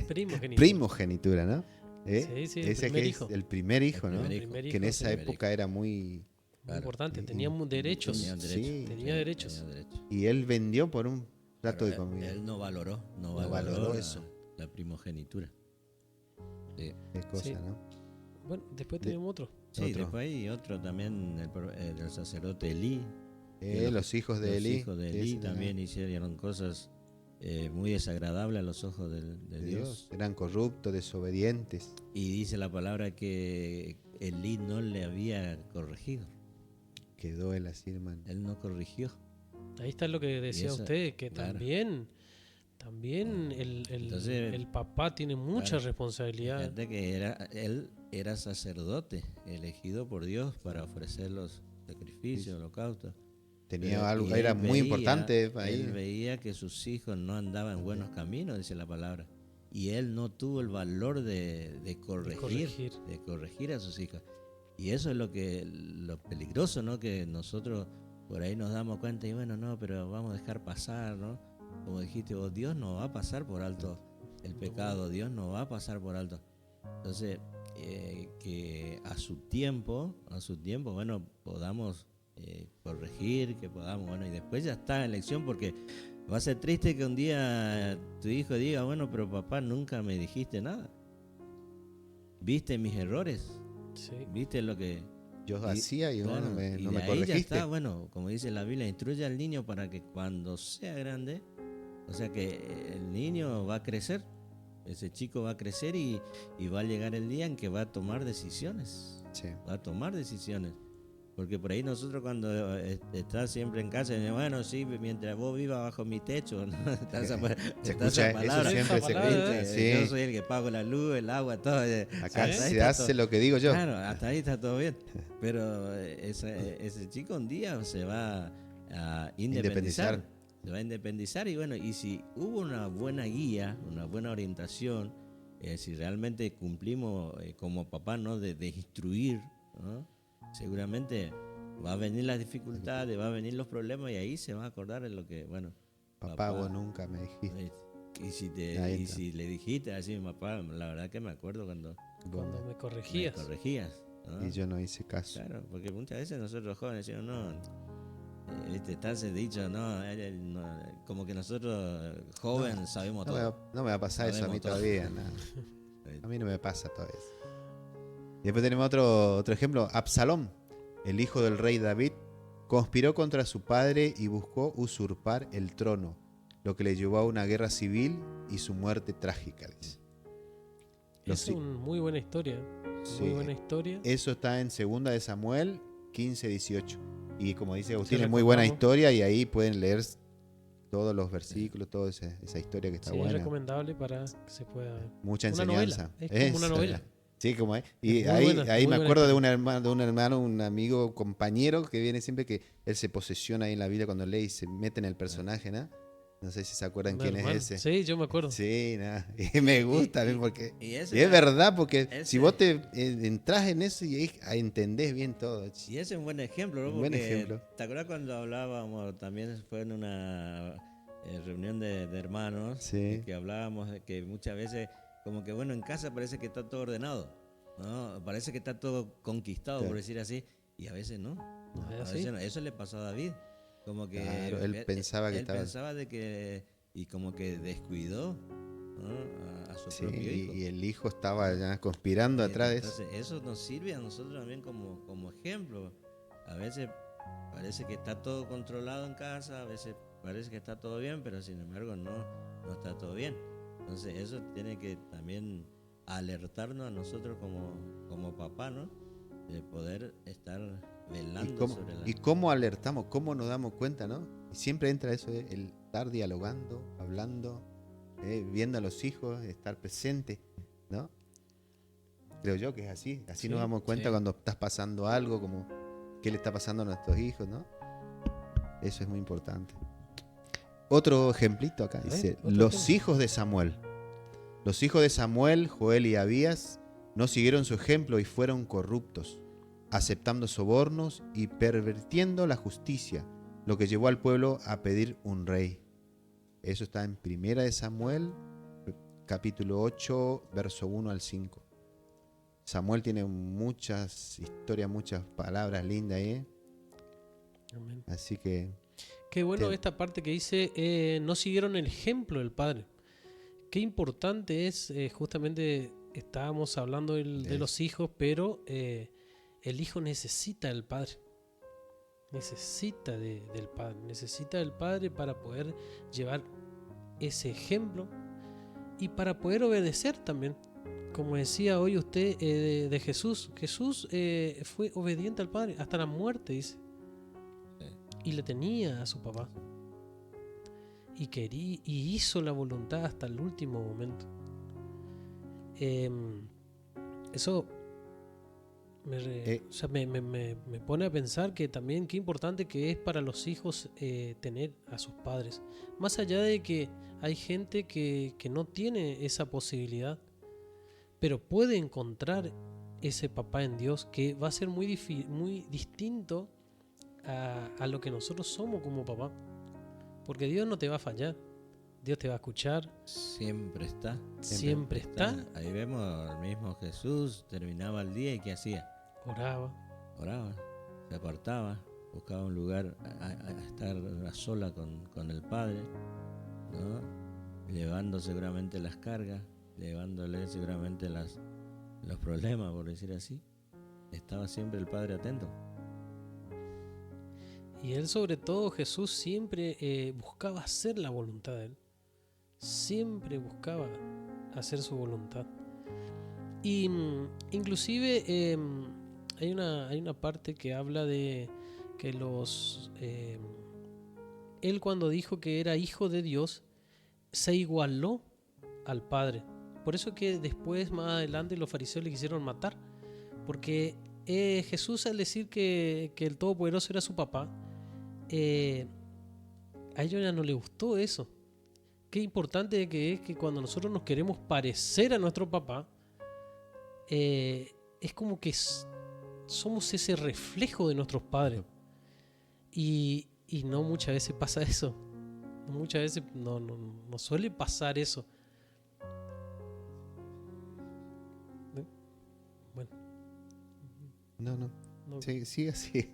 Primogénito. primogenitura, ¿no? Sí, sí, el Ese primer que hijo. es el primer hijo, ¿no? primer hijo. Que en esa primer época era muy... Muy Claro. importante, Sí. teníamos derechos. Tenían derecho. Sí. Tenía derechos. Tenía derecho. Y él vendió por un plato de Pero comida. Él no valoró valoró eso. la primogenitura. Sí. Qué cosa, Sí. ¿no? Bueno, después De- tenemos otro. Sí, Otro. después hay otro también, el sacerdote Elí. Los hijos de Los Elí. hijos de Sí, Elí sí, también hicieron cosas muy desagradables a los ojos de Dios. Eran corruptos, desobedientes. Y dice la palabra que Elí no le había corregido. Quedó él así, hermano. Él no corrigió. Ahí está lo que decía eso, usted, que claro. también Entonces, el papá tiene mucha claro, responsabilidad. Fíjate que él era sacerdote, elegido por Dios para ofrecer los sacrificios, holocaustos. Tenía algo, Y era él muy veía- importante ahí. Él veía que sus hijos no andaban en buenos caminos, dice la palabra. Y él no tuvo el valor de corregir a sus hijos. Y eso es lo peligroso, ¿no? Que nosotros por ahí nos damos cuenta y bueno, no, pero vamos a dejar pasar, ¿no? Como dijiste vos, Dios no va a pasar por alto el pecado, Dios no va a pasar por alto. Entonces, que a su tiempo, bueno, podamos corregir, que podamos, bueno, y después ya está en lección, porque va a ser triste que un día tu hijo diga, bueno, pero papá, nunca me dijiste nada. ¿Viste mis errores? Sí. ¿Viste lo que Yo y- hacía y claro, bueno, y no de me ahí ya corregiste. está, bueno, como dice la Biblia, instruye al niño para que cuando sea grande, o sea que el niño va a crecer, ese chico va a crecer y va a llegar el día en que va a tomar decisiones, Sí. va a tomar decisiones. Porque por ahí nosotros cuando estás siempre en casa, bueno, sí, mientras vos vivas bajo mi techo, ¿no? Está esa, Se está escucha, esa eso palabra. siempre Esa se palabra, escucha. Yo Sí. soy el que pago la luz, el agua, todo. Acá Sí. Hasta ahí se está hace todo. lo que digo yo. Claro, hasta ahí está todo bien. Pero ese chico un día se va a independizar. Se va a independizar y bueno, y si hubo una buena guía, una buena orientación, si realmente cumplimos como papá, ¿no? De instruir, ¿no? Seguramente va a venir las dificultades, va a venir los problemas y ahí se va a acordar de lo que, bueno, Papá, vos nunca me dijiste. y si Ahí está. si le dijiste así, papá, la verdad que me acuerdo cuando Cuando me me corregías. corregías, ¿no? Y yo no hice caso. Claro, porque muchas veces nosotros jóvenes decimos, no, viste, está ese dicho, no, como que nosotros jóvenes sabemos No me, todo. va, no me va a pasar eso a mí Sabemos todo. todavía. No. A mí no me pasa todavía. Y después tenemos otro ejemplo. Absalón, el hijo del rey David, conspiró contra su padre y buscó usurpar el trono, lo que le llevó a una guerra civil y su muerte trágica, dice. Es una muy buena historia. Sí. Muy buena historia. Eso está en 2 de Samuel 15-18. Y como dice Agustín, Sí, es muy buena recordamos. historia y ahí pueden leer todos los versículos, toda esa historia que está Sí, es buena. recomendable para que se pueda ver. Mucha Una enseñanza. novela, es como una Eso, novela. Sí, como es. Y Es muy ahí, buena, ahí muy me buena acuerdo de historia. un hermano, un amigo, compañero que viene siempre que él se posesiona ahí en la Biblia cuando lee y se mete en el personaje, ¿no? No sé si se acuerdan Un quién hermano. es ese. Sí, yo me acuerdo. Sí, nada. Y me gusta a mí porque Y y ese es verdad, porque ese- si vos te entras en eso y ahí entendés bien todo. Y ese es un buen ejemplo, ¿no? Un buen Porque, ejemplo. ¿te acuerdas cuando hablábamos, también fue en una reunión de hermanos, Sí. que hablábamos de que muchas veces, como que bueno, en casa parece que está todo ordenado, ¿no? Parece que está todo conquistado, Claro. por decir así, y a veces no. No es A así. veces no. Eso le pasó a David. Como que Claro, él pensaba que él estaba- pensaba de que, y como que descuidó, ¿no? a su Sí, propio hijo. y el hijo estaba ya conspirando atrás de eso. Entonces, eso nos sirve a nosotros también como ejemplo. A veces parece que está todo controlado en casa, a veces parece que está todo bien, pero sin embargo no está todo bien. Entonces, eso tiene que también alertarnos a nosotros como papá, ¿no? De poder estar velando sobre la... ¿Y cómo alertamos? ¿Cómo nos damos cuenta, no? Y siempre entra eso, el estar dialogando, hablando, viendo a los hijos, estar presente, ¿no? Creo yo que es así. Así Sí, nos damos cuenta sí. cuando estás pasando algo, como qué le está pasando a nuestros hijos, ¿no? Eso es muy importante. Otro ejemplito acá, ver, dice, otro los ejemplo. hijos de Samuel. Los hijos de Samuel, Joel y Abías, no siguieron su ejemplo y fueron corruptos, aceptando sobornos y pervirtiendo la justicia, lo que llevó al pueblo a pedir un rey. Eso está en 1 de Samuel, capítulo 8, verso 1 al 5. Samuel tiene muchas historias, muchas palabras lindas ahí, Amén. así que Qué bueno Te- esta parte que dice, no siguieron el ejemplo del padre. Qué importante es, justamente estábamos hablando de los hijos, pero el hijo necesita del padre. Necesita del padre. Necesita del padre para poder llevar ese ejemplo y para poder obedecer también. Como decía hoy usted de Jesús. Jesús fue obediente al padre hasta la muerte, dice. Y le tenía a su papá. Y quería, y hizo la voluntad hasta el último momento. Eso me pone a pensar que también qué importante que es para los hijos tener a sus padres. Más allá de que hay gente que no tiene esa posibilidad, pero puede encontrar ese papá en Dios que va a ser muy distinto a lo que nosotros somos como papá. Porque Dios no te va a fallar. Dios te va a escuchar. Siempre está. Siempre está. Ahí vemos al mismo Jesús, terminaba el día y ¿qué hacía? Oraba. Oraba, se apartaba, buscaba un lugar a estar a sola con el Padre, ¿no? Llevando seguramente las cargas, llevándole seguramente los problemas, por decir así. estaba siempre el Padre atento. Y él, sobre todo, Jesús siempre buscaba hacer la voluntad de él. Siempre buscaba hacer su voluntad. Y inclusive hay una parte que habla de que él, cuando dijo que era hijo de Dios, se igualó al Padre. Por eso que después, más adelante, los fariseos le quisieron matar. Porque Jesús, al decir que el Todopoderoso era su papá, a ellos ya no les gustó eso. Qué importante que es que cuando nosotros nos queremos parecer a nuestro papá, es como que somos ese reflejo de nuestros padres. Y no muchas veces pasa eso. Muchas veces no suele pasar eso. Bueno. No. No. Sigue así.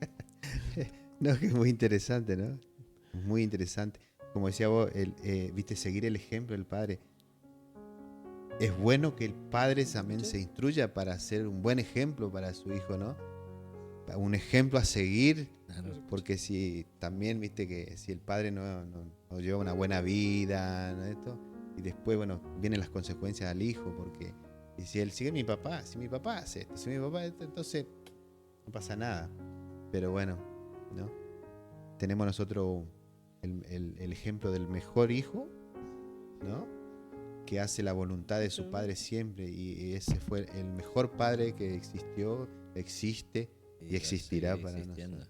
No, que es muy interesante, ¿no? Muy interesante. Como decía vos, viste, seguir el ejemplo del padre. Es bueno que el padre también se instruya para ser un buen ejemplo para su hijo, ¿no? Un ejemplo a seguir, porque si también, viste, que si el padre no lleva una buena vida, ¿no? Esto, y después, bueno, vienen las consecuencias al hijo, porque y si él sigue si mi papá hace esto, si mi papá esto, entonces no pasa nada. Pero bueno, ¿no? Tenemos nosotros el ejemplo del mejor hijo, ¿no? Que hace la voluntad de su padre siempre, y ese fue el mejor padre que existió, existe y existirá para nosotros.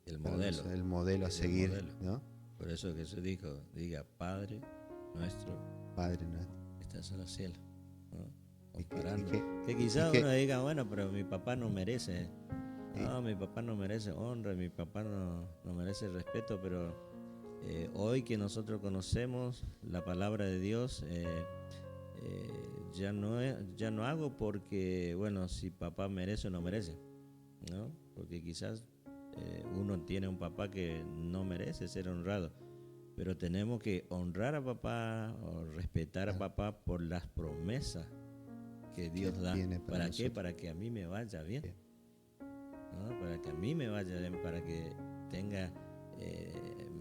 El modelo. El modelo a seguir, modelo. ¿No? Por eso Jesús diga, Padre nuestro, estás en los cielos, ¿no? Comparando. Que quizás uno diga, bueno, pero mi papá no merece. No, mi papá no merece honra, mi papá no merece respeto, pero hoy que nosotros conocemos la palabra de Dios, ya no hago porque, bueno, si papá merece o no merece, ¿no? Porque quizás uno tiene un papá que no merece ser honrado, pero tenemos que honrar a papá o respetar a papá por las promesas que Dios da. ¿Para qué? Para que a mí me vaya bien, ¿no? Para que a mí me vaya bien, para que tenga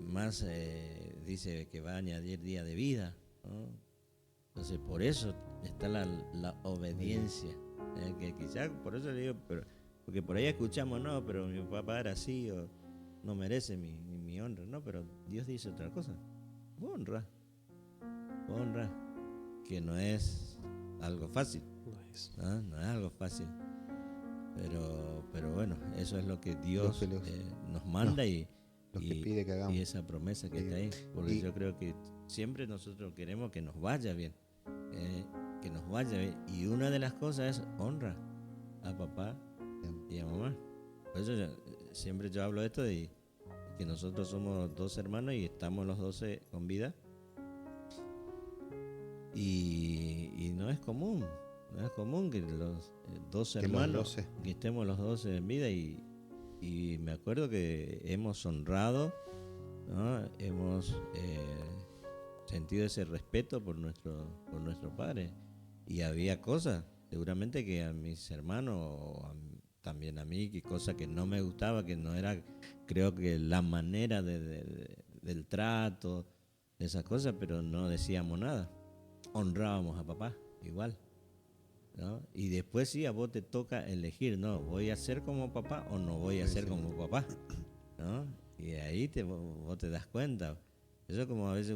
más, dice que va a añadir día de vida, ¿no? Entonces por eso está la obediencia, que quizás por eso le digo, porque por ahí escuchamos, no, pero mi papá era así, o no merece mi honra, no, pero Dios dice otra cosa, honra, que no es algo fácil, no es algo fácil, pero bueno, eso es lo que Dios nos manda y pide que hagamos. Y esa promesa que está ahí, porque yo creo que siempre nosotros queremos que nos vaya bien, y una de las cosas es honra a papá y a mamá. Por eso siempre yo hablo de esto, de que nosotros somos 2 hermanos y estamos los 12 con vida, y no es común que los 12 hermanos que estemos los 12 en vida, y me acuerdo que hemos honrado, ¿no? Hemos sentido ese respeto por nuestro padre, y había cosas seguramente que a mis hermanos o también a mí, que cosas que no me gustaba, que no era, creo que la manera del trato, de esas cosas, pero no decíamos nada, honrábamos a papá igual, ¿no? Y después sí, a vos te toca elegir, ¿no? ¿Voy a ser como papá o no voy a ser como papá? ¿No? Y ahí vos te das cuenta. Eso, como a veces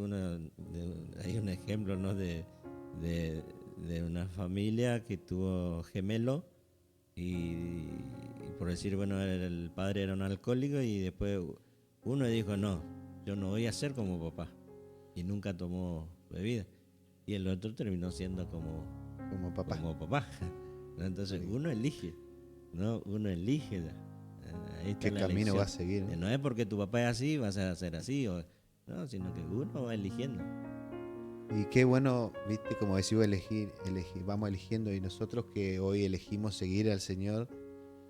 hay un ejemplo, ¿no? de una familia que tuvo gemelo, y por decir, bueno, el padre era un alcohólico, y después uno dijo, no, yo no voy a ser como papá, y nunca tomó bebida, y el otro terminó siendo como papá. Entonces uno elige, ¿no? Ahí está. ¿Qué camino elección. Va a seguir? No es porque tu papá es así, vas a ser así, no, sino que uno va eligiendo. Y qué bueno, viste, como decía, elegir, vamos eligiendo, y nosotros que hoy elegimos seguir al Señor,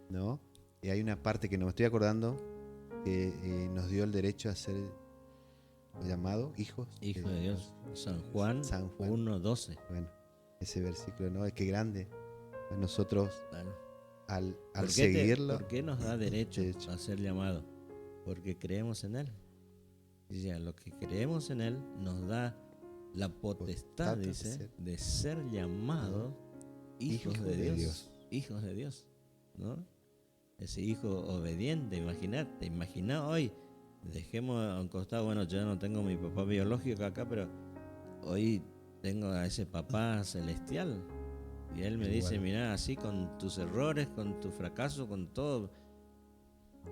¿no? Y hay una parte que no me estoy acordando, que nos dio el derecho a ser llamado hijos de Dios. San Juan 1:12. Bueno, ese versículo, ¿no? Es que grande. Nosotros, al seguirlo. ¿Por qué nos da derecho Derecho. a ser llamados? Porque creemos en Él. Y ya, lo que creemos en Él nos da la potestad, dice, de ser llamados hijos de Dios. Hijos de Dios, ¿no? Ese hijo obediente, imagina hoy, dejemos a un costado, bueno, yo no tengo mi papá biológico acá, pero hoy tengo a ese papá celestial. Y él me dice, mira, así con tus errores, con tu fracaso, con todo,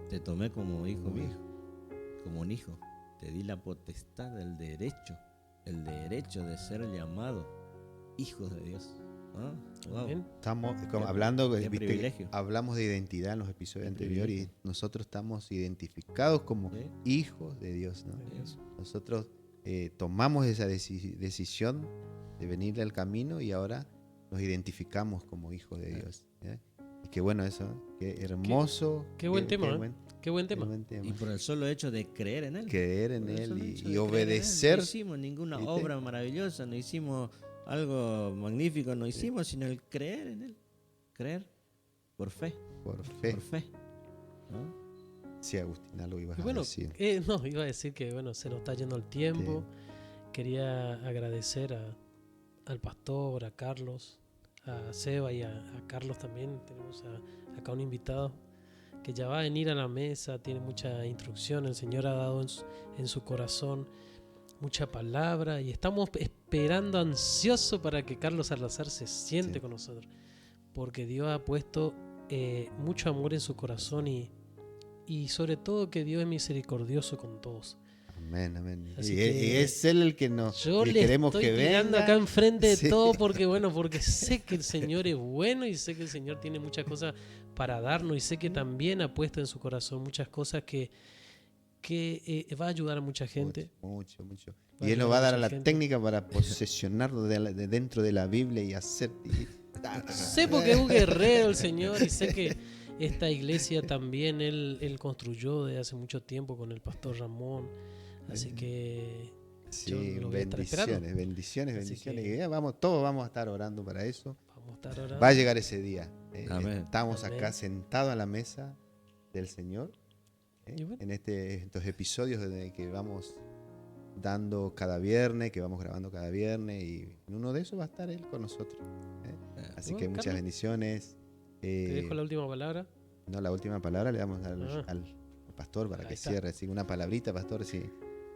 te tomé como hijo mío, como un hijo. Te di la potestad del derecho, el derecho de ser llamado hijos de Dios. ¿No? Wow. Estamos Qué hablando, privilegio. hablamos de identidad en los episodios Qué anteriores y privilegio. nosotros estamos identificados como Sí. hijos de Dios, ¿no? Dios. Nosotros tomamos esa decisión de venir al camino y ahora nos identificamos como hijos de Dios. ¿eh? Y qué bueno eso, qué hermoso. Qué buen tema, qué buen qué tema. buen tema. Y por el solo hecho de creer en Él. Creer en Por el Él solo y hecho de creer en Él. obedecer. No hicimos ninguna ¿viste? obra maravillosa, no hicimos algo magnífico, no hicimos, sino el creer en Él. Creer por fe. Por fe. Por fe. ¿No? Sí, Agustín, algo ibas Y a bueno, decir. no, iba a decir que bueno, se nos está yendo el tiempo. Quería agradecer al pastor, a Carlos, a Seba y a Carlos también. Tenemos acá un invitado que ya va a venir a la mesa, tiene mucha instrucción, el Señor ha dado en su corazón mucha palabra y estamos esperando ansioso para que Carlos Salazar se siente con nosotros, porque Dios ha puesto mucho amor en su corazón y sobre todo que Dios es misericordioso con todos. Amén, amén. Así Y que es Él el que nos Yo que le queremos estoy que tirando venga. acá enfrente de Sí. todo porque sé que el Señor es bueno y sé que el Señor tiene muchas cosas para darnos y sé que también ha puesto en su corazón muchas cosas que va a ayudar a mucha gente. Mucho, mucho. Va a Y Él nos ayudar va a a dar mucha la gente. técnica para posesionarlo de dentro de la Biblia y hacer. Sé porque es un guerrero el Señor y sé que esta iglesia también Él construyó desde hace mucho tiempo con el pastor Ramón. Así que Sí, yo lo voy a estar esperando. bendiciones. Así que- Y ya todos vamos a estar orando para eso. Vamos a estar orando. Va a llegar ese día. Amén. Estamos Amén. acá sentados a la mesa del Señor. Y bueno. En estos episodios que vamos dando cada viernes, que vamos grabando cada viernes, y en uno de esos va a estar Él con nosotros. Así Bueno, que muchas Carlos, bendiciones. Te dejo la última palabra. No, la última palabra le damos Ah. al pastor para Ahí que está. cierre. Así, una palabrita, pastor, sí.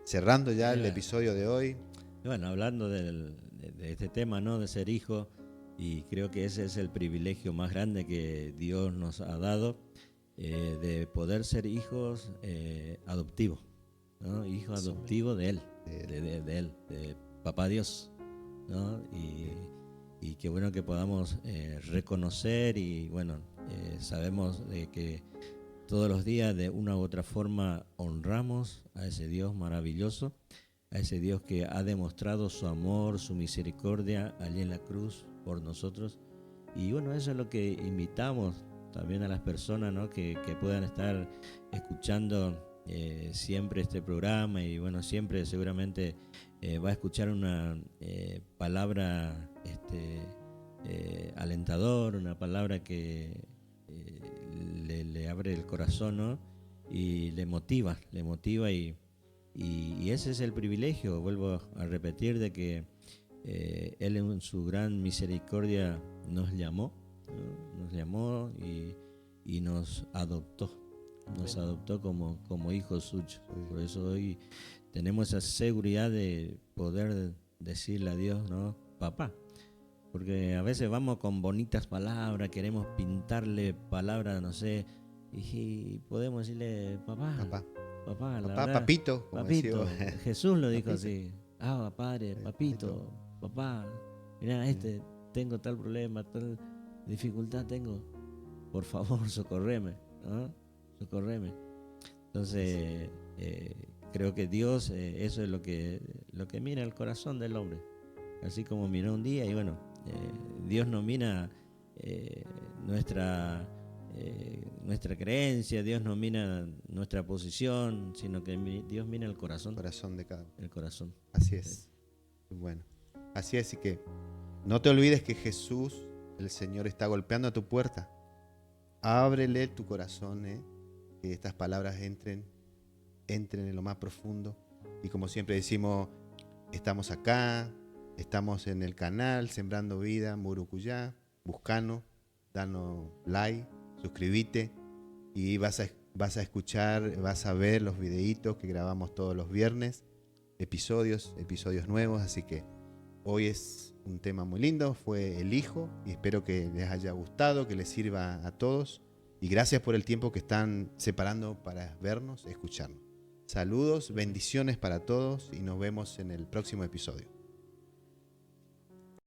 Cerrando ya el episodio de hoy. Bueno, hablando de este tema, ¿no? De ser hijo, y creo que ese es el privilegio más grande que Dios nos ha dado, de poder ser hijos adoptivos, ¿no? Hijos adoptivos de Él, de Él, de Papá Dios, ¿no? Y qué bueno que podamos reconocer y, bueno, sabemos de que todos los días de una u otra forma honramos a ese Dios maravilloso, a ese Dios que ha demostrado su amor, su misericordia allí en la cruz por nosotros. Y bueno, eso es lo que invitamos también a las personas, ¿no? que puedan estar escuchando siempre este programa y bueno, siempre seguramente va a escuchar una palabra alentador, una palabra que le abre el corazón, ¿no? Y le motiva y ese es el privilegio, vuelvo a repetir, de que Él en su gran misericordia nos llamó, ¿no? Nos llamó y nos adoptó como hijos suyos. Por eso hoy tenemos esa seguridad de poder decirle a Dios, ¿no? Papá. Porque a veces vamos con bonitas palabras, queremos pintarle palabras, no sé, y podemos decirle papá, la verdad, Papito. como papito. decía. Jesús lo dijo así, padre, papito, papá, mira, tengo tal problema, tal dificultad tengo, por favor, socorreme, ¿no? Socorreme. Entonces, creo que Dios, eso es lo que mira el corazón del hombre, así como miró un día y bueno, Dios no mira nuestra creencia, Dios no mira nuestra posición, sino que Dios mira el corazón. El corazón de cada uno. El corazón. Así es. Bueno, así es. Y que no te olvides que Jesús, el Señor, está golpeando a tu puerta. ábrele tu corazón, que estas palabras entren en lo más profundo. Y como siempre decimos, estamos acá, estamos en el canal Sembrando Vida Mburucuyá. Buscanos, danos like, suscríbete y vas a escuchar, vas a ver los videitos que grabamos todos los viernes, episodios nuevos. Así que hoy es un tema muy lindo, fue el hijo, y espero que les haya gustado, que les sirva a todos. Y gracias por el tiempo que están separando para vernos, escucharnos. Saludos, bendiciones para todos y nos vemos en el próximo episodio.